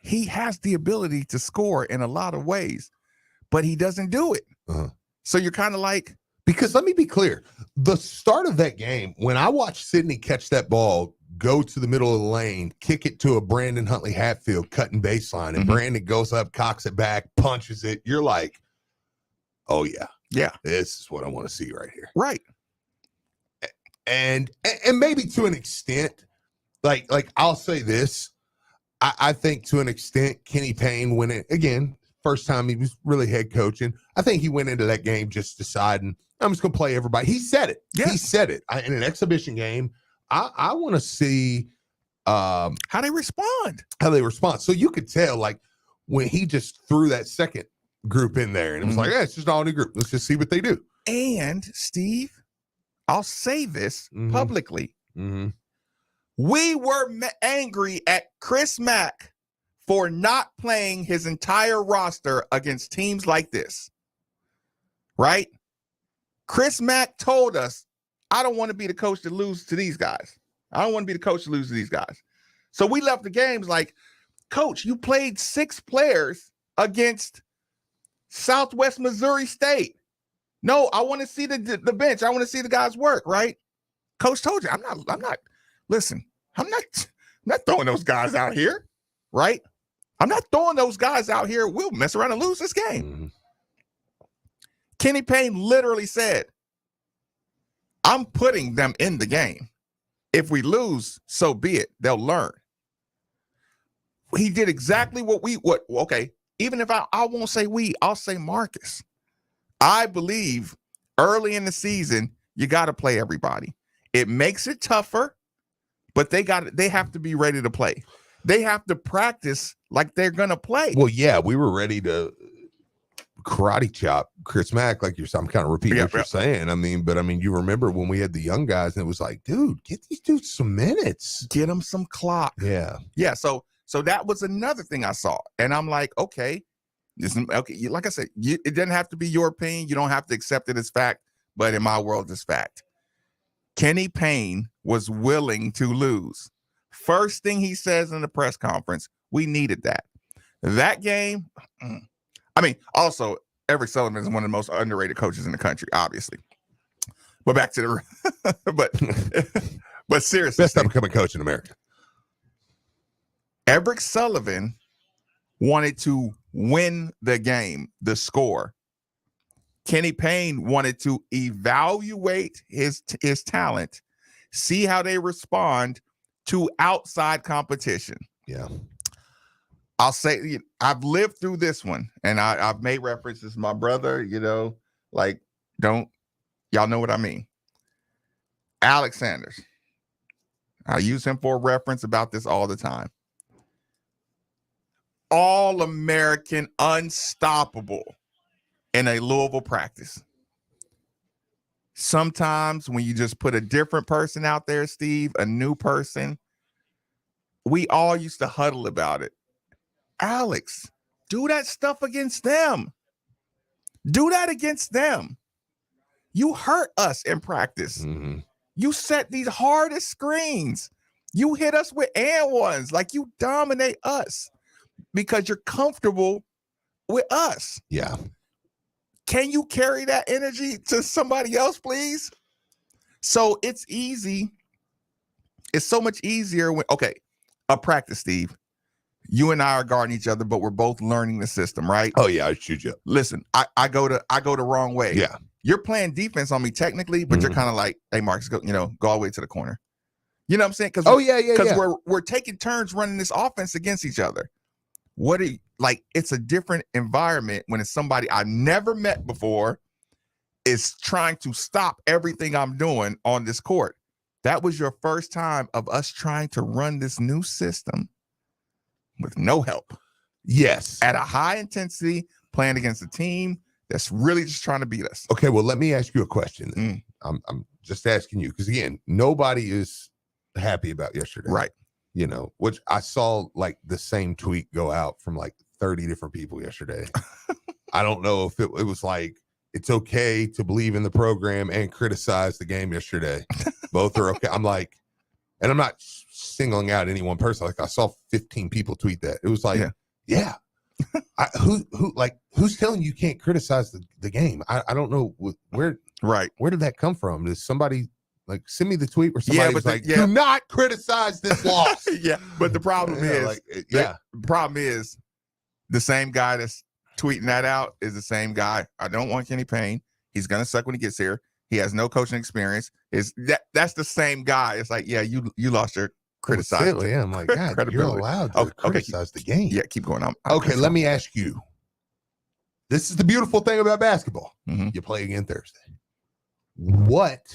He has the ability to score in a lot of ways, but he doesn't do it. So you're kind of like. Because let me be clear. The start of that game, when I watched Sydney catch that ball, go to the middle of the lane, kick it to a Brandon Huntley Hatfield cutting baseline, and Brandon goes up, cocks it back, punches it. You're like, oh, yeah, this is what I want to see right here. Right. And maybe to an extent, like I'll say this, I think to an extent, Kenny Payne went in, again, first time he was really head coaching. I think he went into that game just deciding, I'm just going to play everybody. He said it. Yeah. He said it. In an exhibition game, I want to see how they respond. So you could tell, like, when he just threw that second group in there, and it was like, it's just all new group. Let's just see what they do. And, Steve, I'll say this publicly. We were angry at Chris Mack for not playing his entire roster against teams like this. Right? Chris Mack told us, I don't want to be the coach to lose to these guys. I don't want to be the coach to lose to these guys. So we left the games like, Coach, you played 6 players against Southwest Missouri State. No, I want to see the bench. I want to see the guys work, right? Coach told you, I'm not throwing those guys out here, right? I'm not throwing those guys out here. We'll mess around and lose this game. Kenny Payne literally said, I'm putting them in the game. If we lose, so be it. They'll learn. He did exactly okay. Even if I won't say I'll say Marcus. I believe early in the season, you got to play everybody. It makes it tougher, but they have to be ready to play. They have to practice like they're going to play. Well, yeah, we were ready to karate chop Chris Mack, like I'm kind of repeating what you're saying. You remember when we had the young guys and it was like, dude, get these dudes some minutes. Get them some clock. Yeah. Yeah. So that was another thing I saw. And I'm like, okay. Like I said, it doesn't have to be your opinion. You don't have to accept it as fact, but in my world, it's fact. Kenny Payne was willing to lose. First thing he says in the press conference, we needed that. That game, also, Eric Sullivan is one of the most underrated coaches in the country, obviously. But back to the but seriously. Best time to become a coach in America. Eric Sullivan wanted to win the game, the score. Kenny Payne wanted to evaluate his talent, see how they respond to outside competition. Yeah. I'll say I've lived through this one, and I've made references to my brother, y'all know what I mean. Alex Sanders. I use him for a reference about this all the time. All-American, unstoppable in a Louisville practice. Sometimes when you just put a different person out there, Steve, a new person, we all used to huddle about it. Alex, do that stuff against them. Do that against them. You hurt us in practice. You set these hardest screens. You hit us with and ones. Like, you dominate us because you're comfortable with us. Yeah. Can you carry that energy to somebody else, please? So it's easy. It's so much easier when, a practice, Steve. You and I are guarding each other, but we're both learning the system, right? Oh yeah, I shoot you up. Listen, I go the wrong way. Yeah. You're playing defense on me technically, but you're kind of like, hey, Marcus, go all the way to the corner. You know what I'm saying? Because we're taking turns running this offense against each other. It's a different environment when it's somebody I never met before is trying to stop everything I'm doing on this court. That was your first time of us trying to run this new system with no help. Yes. At a high intensity, playing against a team that's really just trying to beat us. Okay, well, let me ask you a question. I'm just asking you because, again, nobody is happy about yesterday. Right. You know, which I saw like the same tweet go out from like 30 different people yesterday. I don't know if it was like, it's okay to believe in the program and criticize the game yesterday. Both are okay. I'm like, and I'm not singling out any one person. Like I saw 15 people tweet that. It was like, yeah. Who's telling you can't criticize the game? I don't know where did that come from? Does somebody like send me the tweet where somebody's do not criticize this loss? Yeah, but the problem is, the problem is the same guy that's tweeting that out is the same guy. I don't want Kenny Payne. He's gonna suck when he gets here. He has no coaching experience. That's the same guy. It's like, yeah, you lost your criticize. Yeah, I'm like, God, you're allowed to criticize the game. Yeah, keep going on. Okay, let me ask you. This is the beautiful thing about basketball. You play again Thursday. What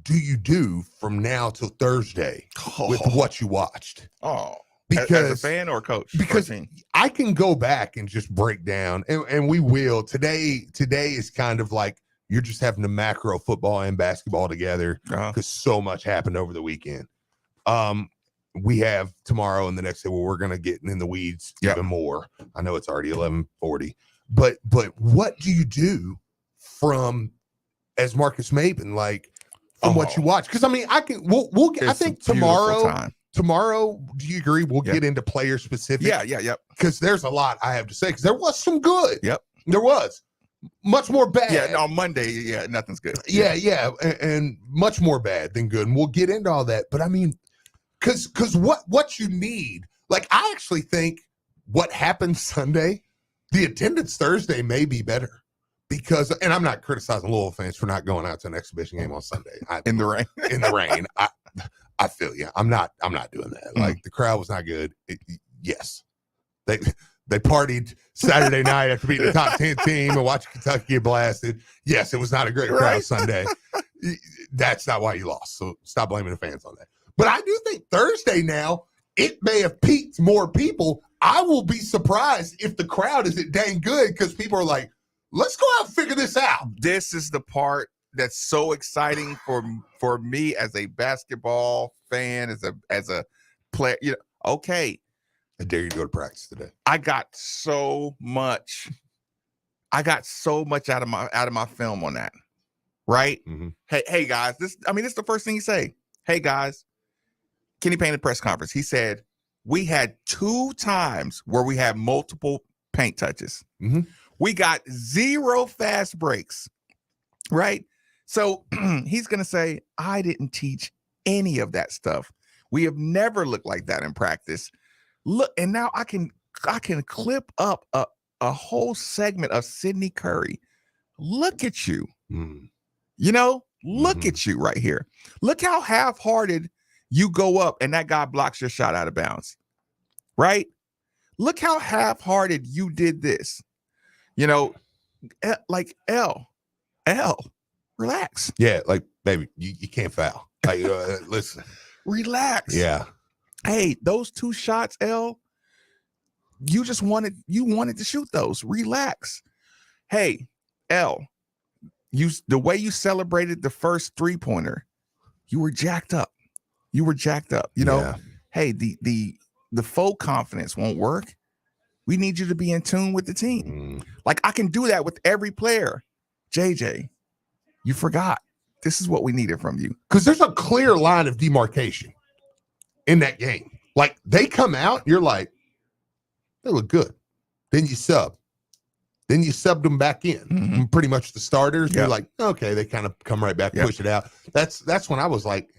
do you do from now till Thursday with what you watched? Because as a fan or coach? Because I can go back and just break down, and we will. Today is kind of like you're just having the macro football and basketball together because so much happened over the weekend. We have tomorrow and the next day where we're going to get in the weeds even more. I know it's already 11:40, but what do you do from, as Marcus Maben, like from what you watch? Because I mean, we'll get. I think tomorrow, do you agree? We'll get into player specific. Yeah. Because there's a lot I have to say. Because there was some good. Yep. There was much more bad. Yeah. On Monday, nothing's good. Yeah. And much more bad than good. And we'll get into all that. But I mean, because what you need, like I actually think what happened Sunday, the attendance Thursday may be better. Because, and I'm not criticizing Louisville fans for not going out to an exhibition game on Sunday. In the rain. In the rain. I feel you. I'm not doing that. Like the crowd was not good. Yes. They partied Saturday night after beating the top 10 team and watching Kentucky get blasted. Yes, it was not a great crowd Sunday. That's not why you lost. So stop blaming the fans on that. But I do think Thursday now, it may have piqued more people. I will be surprised if the crowd isn't dang good because people are like, let's go out and figure this out. This is the part that's so exciting for me as a basketball fan, as a player. You know, okay. I dare you to go to practice today. I got so much out of my film on that. Right? Mm-hmm. Hey guys, this is the first thing you say. Hey guys, Kenny Payne at press conference. He said we had 2 times where we had multiple paint touches. Mm-hmm. We got 0 fast breaks, right? So he's going to say, I didn't teach any of that stuff. We have never looked like that in practice. Look, and now I can clip up a whole segment of Sidney Curry. Look at you. You know, look at you right here. Look how half-hearted you go up and that guy blocks your shot out of bounds, right? Look how half-hearted you did this. You know, like L, relax. Yeah, like, baby, you can't foul. Like, listen. Relax. Yeah. Hey, those 2 shots, L, you wanted to shoot those. Relax. Hey, L, the way you celebrated the first 3-pointer, you were jacked up. You know, hey, the faux confidence won't work. We need you to be in tune with the team. Like I can do that with every player. JJ, you forgot. This is what we needed from you. Because there's a clear line of demarcation in that game. Like they come out, you're like, they look good. Then you sub. Then you subbed them back in. Pretty much the starters. You're like, okay, they kind of come right back, push it out. That's when I was like,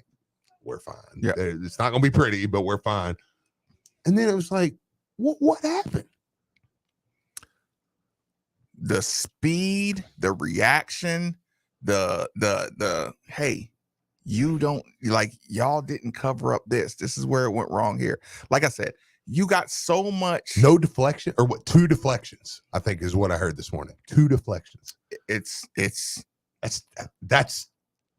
we're fine. Yeah. It's not going to be pretty, but we're fine. And then it was like, what happened? The speed, the reaction, the hey, you don't like, y'all didn't cover up this. This is where it went wrong here. Like I said, you got so much. No deflection, or what? 2 deflections, I think is what I heard this morning. 2 deflections. That's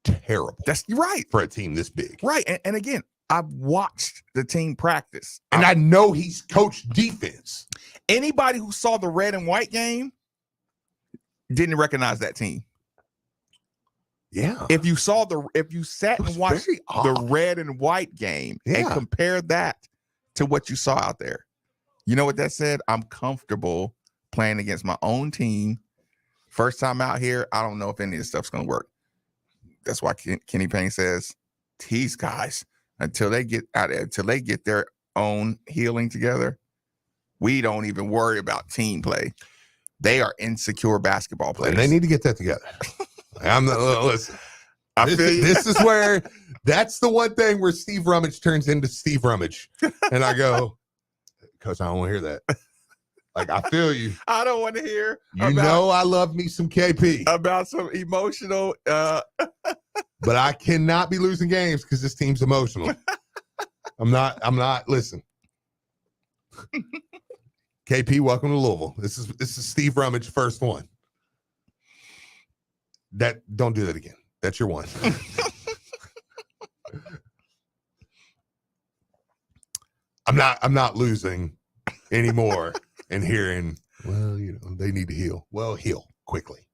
terrible. That's right for a team this big. Right. And again, I've watched the team practice. And I know he's coached defense. Anybody who saw the red and white game didn't recognize that team. Yeah. If you sat and watched the red and white game and compared that to what you saw out there, you know what that said? I'm comfortable playing against my own team. First time out here, I don't know if any of this stuff's going to work. That's why Kenny Payne says, these guys, until they get out there, until they get their own healing together, we don't even worry about team play. They are insecure basketball players. And they need to get that together. Listen. This is where that's the one thing where Steve Rummage turns into Steve Rummage. And I go, Coach, I don't want to hear that. Like, I feel you. I don't want to hear. I love me some KP. About some emotional. But I cannot be losing games because this team's emotional. I'm not. Listen. KP, welcome to Louisville. This is Steve Rummage, first one. Don't do that again. That's your one. I'm not losing anymore and hearing, well, they need to heal. Well, heal quickly.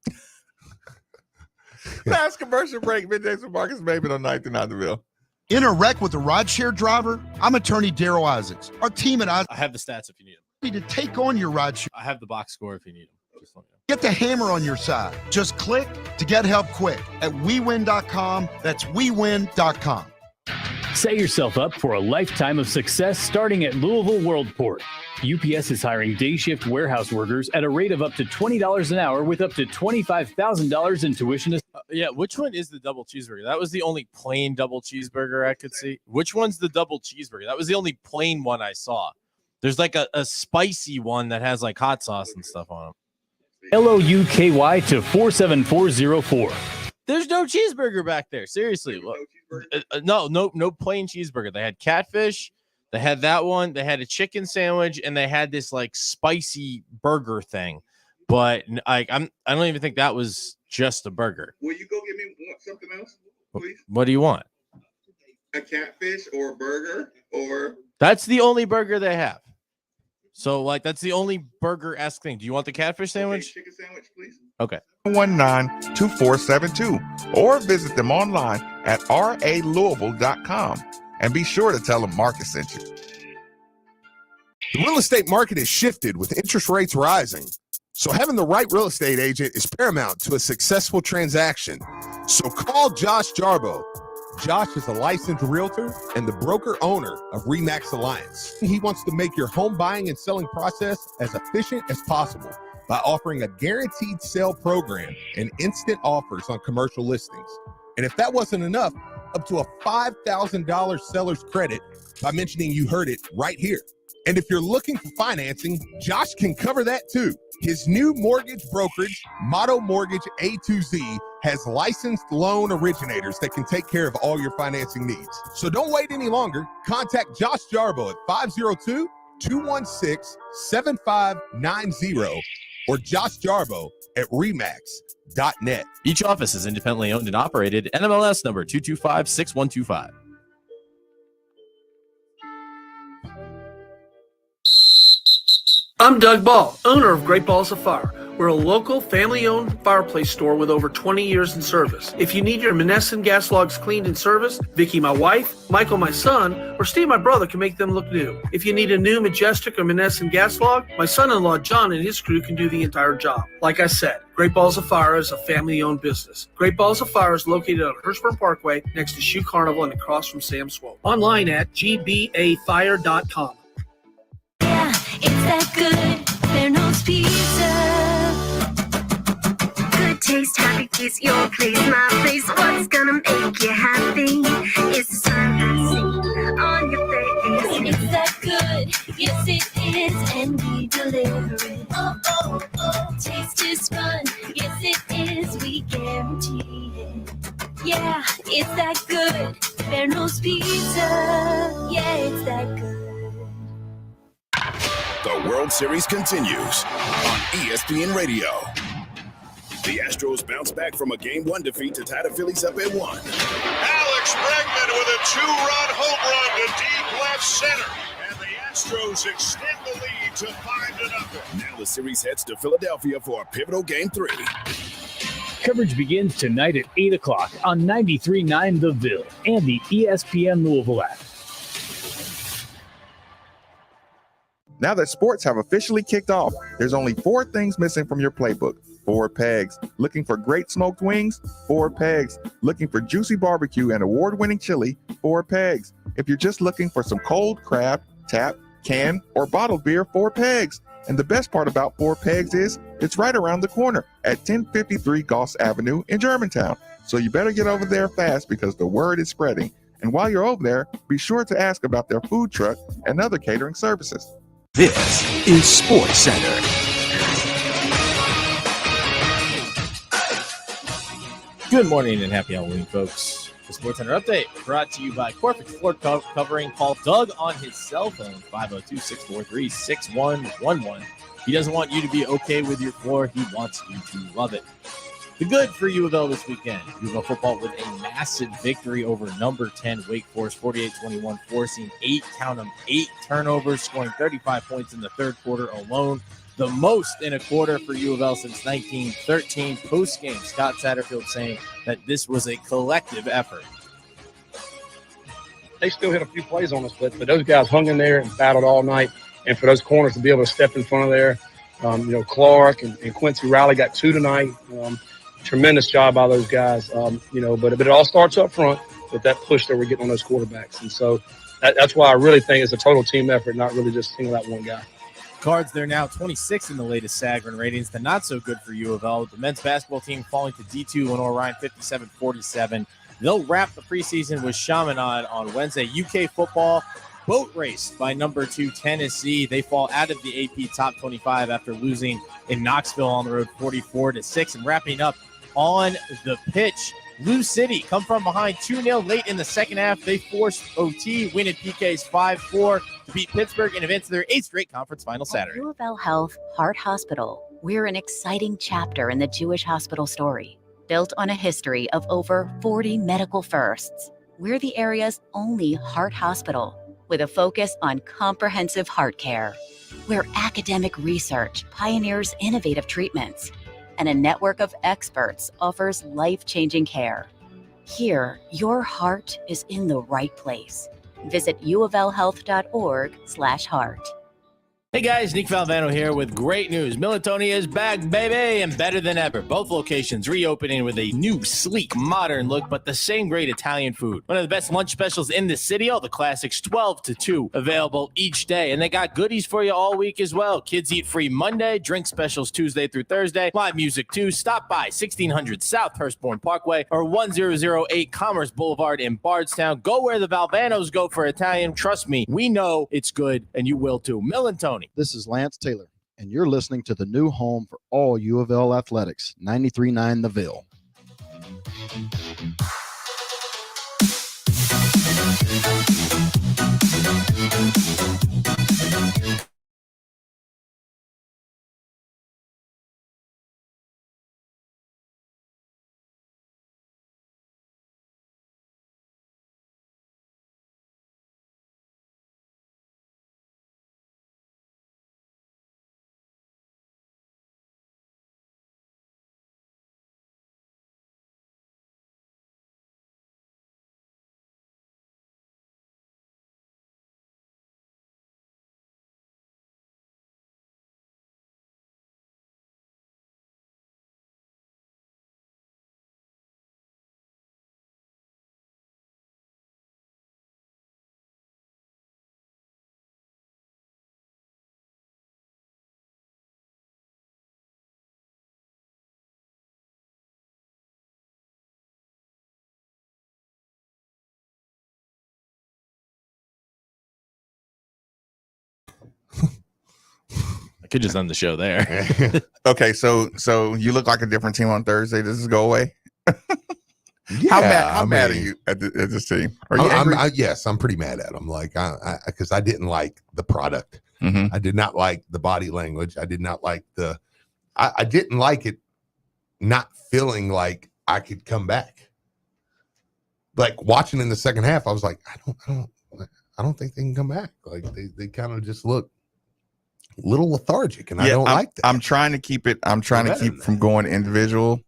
Last commercial break, middays with Marcus Maven on 9th and Underville. In a wreck with a rideshare driver? I'm attorney Daryl Isaacs. Our team at Isaacs. I have the stats if you need them. Need to take on your rideshare. I have the box score if you need them. Just let me know. Get the hammer on your side. Just click to get help quick at WeWin.com. That's WeWin.com. Set yourself up for a lifetime of success starting at Louisville Worldport. UPS is hiring day shift warehouse workers at a rate of up to $20 an hour with up to $25,000 in tuition. Yeah, which one is the double cheeseburger? That was the only plain double cheeseburger I could see. Which one's the double cheeseburger? That was the only plain one I saw. There's like a spicy one that has like hot sauce and stuff on it. LOUKY to 47404. There's no cheeseburger back there. Seriously. No plain cheeseburger. They had catfish. They had that one. They had a chicken sandwich, and they had this like spicy burger thing. But I don't even think that was just a burger. Will you go get me something else, please? What do you want? A catfish or a burger or? That's the only burger they have. So like that's the only burger-esque thing. Do you want the catfish sandwich? Okay, chicken sandwich, please. Okay. 192472 or visit them online at ralouisville.com and be sure to tell them Marcus sent you. The real estate market has shifted with interest rates rising. So having the right real estate agent is paramount to a successful transaction. So call Josh Jarbo. Josh is a licensed realtor and the broker owner of RE/MAX Alliance. He wants to make your home buying and selling process as efficient as possible by offering a guaranteed sale program and instant offers on commercial listings. And if that wasn't enough, up to a $5,000 seller's credit by mentioning you heard it right here. And if you're looking for financing, Josh can cover that too. His new mortgage brokerage, Motto Mortgage A to Z, has licensed loan originators that can take care of all your financing needs. So don't wait any longer. Contact Josh Jarbo at 502-216-7590 or Josh Jarbo at remax.net. Each office is independently owned and operated. NMLS number 2256125. I'm Doug Ball, owner of Great Balls of Fire. We're a local, family-owned fireplace store with over 20 years in service. If you need your Menneson gas logs cleaned and serviced, Vicky, my wife, Michael, my son, or Steve, my brother, can make them look new. If you need a new Majestic or Menneson gas log, my son-in-law, John, and his crew can do the entire job. Like I said, Great Balls of Fire is a family-owned business. Great Balls of Fire is located on Hirschburn Parkway next to Shoe Carnival and across from Sam's Swope. Online at gbafire.com. It's that good, Fairno's Pizza. Good taste, happy taste, your place, my place. What's gonna make you happy? It's the smile I see on your face. It's that good, yes it is, and we deliver it. Oh, oh, oh, taste is fun, yes it is, we guarantee it. Yeah, it's that good, Verno's Pizza, yeah, it's that good. The World Series continues on ESPN Radio. The Astros bounce back from a Game 1 defeat to tie the Phillies up at 1. Alex Bregman with a two-run home run to deep left center. And the Astros extend the lead to 5-0. Now the series heads to Philadelphia for a pivotal Game 3. Coverage begins tonight at 8 o'clock on 93.9 The Ville and the ESPN Louisville app. Now that sports have officially kicked off, there's only 4 things missing from your playbook. 4 pegs. Looking for great smoked wings? 4 pegs. Looking for juicy barbecue and award-winning chili? 4 pegs. If you're just looking for some cold crab, tap, can, or bottled beer? 4 pegs. And the best part about 4 pegs is it's right around the corner at 1053 Goss Avenue in Germantown. So you better get over there fast because the word is spreading. And while you're over there, be sure to ask about their food truck and other catering services. This is Sports Center. Good morning and happy Halloween, folks. The Sports Center update brought to you by Corporate Floor Covering. Call Doug on his cell phone, 502-643-6111. He doesn't want you to be okay with your floor. He wants you to love it. The good for U of L this weekend. U of L football with a massive victory over number 10 Wake Forest, 48-21, forcing 8 turnovers, scoring 35 points in the third quarter alone. The most in a quarter for U of L since 1913. Post-game, Scott Satterfield saying that this was a collective effort. They still hit a few plays on us, but those guys hung in there and battled all night. And for those corners to be able to step in front of there, Clark and Quincy Riley got 2 tonight. Tremendous job by those guys, but it all starts up front with that push that we're getting on those quarterbacks. And so that's why I really think it's a total team effort, not really just single out one guy. Cards, they're now 26 in the latest Sagarin ratings. They're not so good for U of L. The men's basketball team falling to D2 Lenore-Ryan 57-47. They'll wrap the preseason with Chaminade on Wednesday. UK football boat raced by number 2 Tennessee. They fall out of the AP top 25 after losing in Knoxville on the road 44-6. And wrapping up on the pitch, Lou City come from behind 2-0 late in the second half. They forced OT, win at PK's 5-4 to beat Pittsburgh and advance to their 8th straight conference final Saturday. U of L Health Heart Hospital, we're an exciting chapter in the Jewish hospital story. Built on a history of over 40 medical firsts, we're the area's only heart hospital with a focus on comprehensive heart care, where academic research pioneers innovative treatments and a network of experts offers life-changing care. Here, your heart is in the right place. Visit uoflhealth.org/heart. Hey guys, Nick Valvano here with great news. Militonia is back, baby, and better than ever. Both locations reopening with a new, sleek, modern look, but the same great Italian food. One of the best lunch specials in the city, all the classics, 12 to 2, available each day. And they got goodies for you all week as well. Kids eat free Monday, drink specials Tuesday through Thursday, live music too. Stop by 1600 South Hurstbourne Parkway or 1008 Commerce Boulevard in Bardstown. Go where the Valvanos go for Italian. Trust me, we know it's good, and you will too. Militoni. This is Lance Taylor, and you're listening to the new home for all U of L athletics, 93.9 The Ville. Could just end the show there. Okay, so you look like a different team on Thursday. Does this go away? Yeah, how mad are you at this team? Are you yes, I'm pretty mad at them. Like, because I didn't like the product. Mm-hmm. I did not like the body language. I did not like I didn't like it not feeling like I could come back. Like watching in the second half, I was like, I don't think they can come back. Like they kind of just look a little lethargic, and I don't like that. I'm trying to keep it. I'm trying to keep from going individual.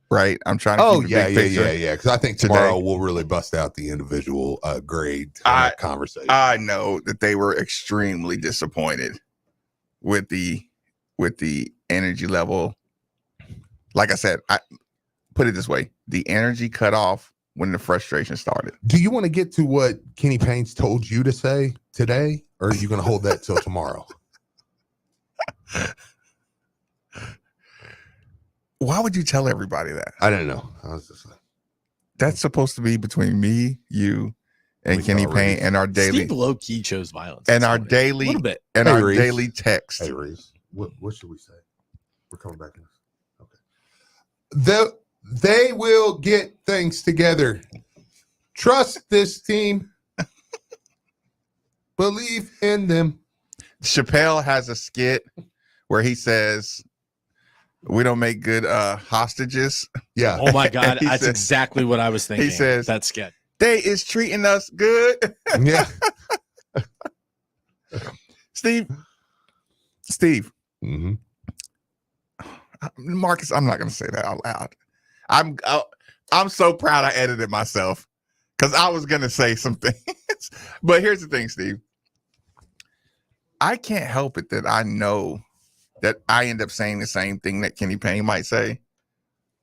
Right, I'm trying to. Keep the big picture. Because I think tomorrow we'll really bust out the individual grade conversation. I know that they were extremely disappointed with the energy level. Like I said, I put it this way: the energy cut off when the frustration started. Do you want to get to what Kenny Payne's told you to say today, or are you going to hold that till tomorrow? Why would you tell everybody that? I don't know. I was just like, that's supposed to be between me, you, and Kenny Payne, and our daily. Steve low key chose violence, and our daily, a little bit, and our daily text. Hey, Reese, what should we say? We're coming back in. Okay. They will get things together. Trust this team. Believe in them. Chappelle has a skit where he says, "We don't make good hostages." Yeah. Oh my God, that's exactly what I was thinking. He says that skit. They is treating us good. Yeah. Steve. Mm-hmm. Marcus, I'm not going to say that out loud. I'm so proud I edited myself because I was going to say some things. But here's the thing, Steve. I can't help it that I know that I end up saying the same thing that Kenny Payne might say.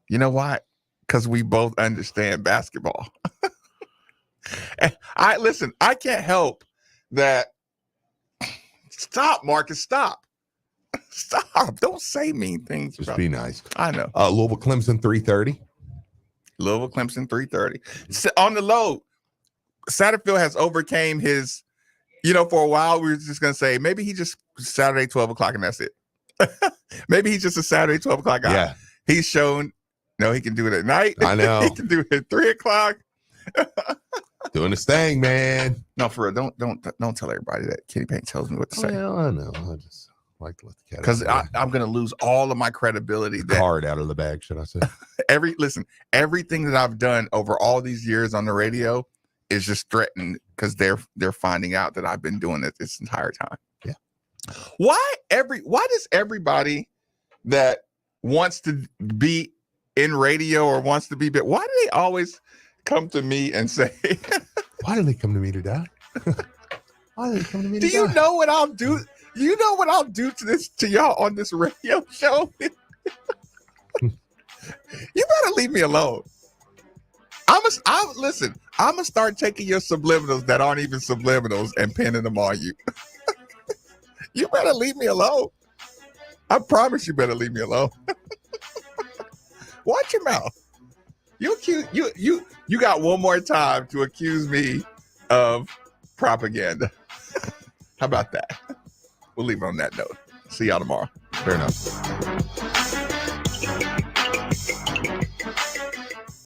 You know why? Because we both understand basketball. And I can't help that. Stop, Marcus, stop. Stop. Don't say mean things. Just be nice. I know. Louisville Clemson 3:30. Louisville Clemson 3:30. On the low, Satterfield has overcame his, for a while we were just going to say, maybe he just Saturday 12 o'clock and that's it. Maybe he's just a Saturday 12 o'clock guy. Yeah. He's shown, no, he can do it at night. I know. He can do it at 3 o'clock. Doing his thing, man. No, for real. Don't tell everybody that Kenny Payne tells me what to say. Well, I know. I just like to let the cat because I'm going to lose all of my credibility. Card out of the bag, should I say? Everything that I've done over all these years on the radio is just threatened because they're finding out that I've been doing it this entire time. Yeah. Why does everybody that wants to be in radio or wants to be why do they always come to me and say, why do they come to me to die? Why do they come to me to die? Do you know what I'll do? You know what I'll do to y'all on this radio show? You better leave me alone. I'm gonna start taking your subliminals that aren't even subliminals and pinning them on you. You better leave me alone. I promise you better leave me alone. Watch your mouth. You got one more time to accuse me of propaganda. How about that? We'll leave it on that note. See y'all tomorrow. Fair enough.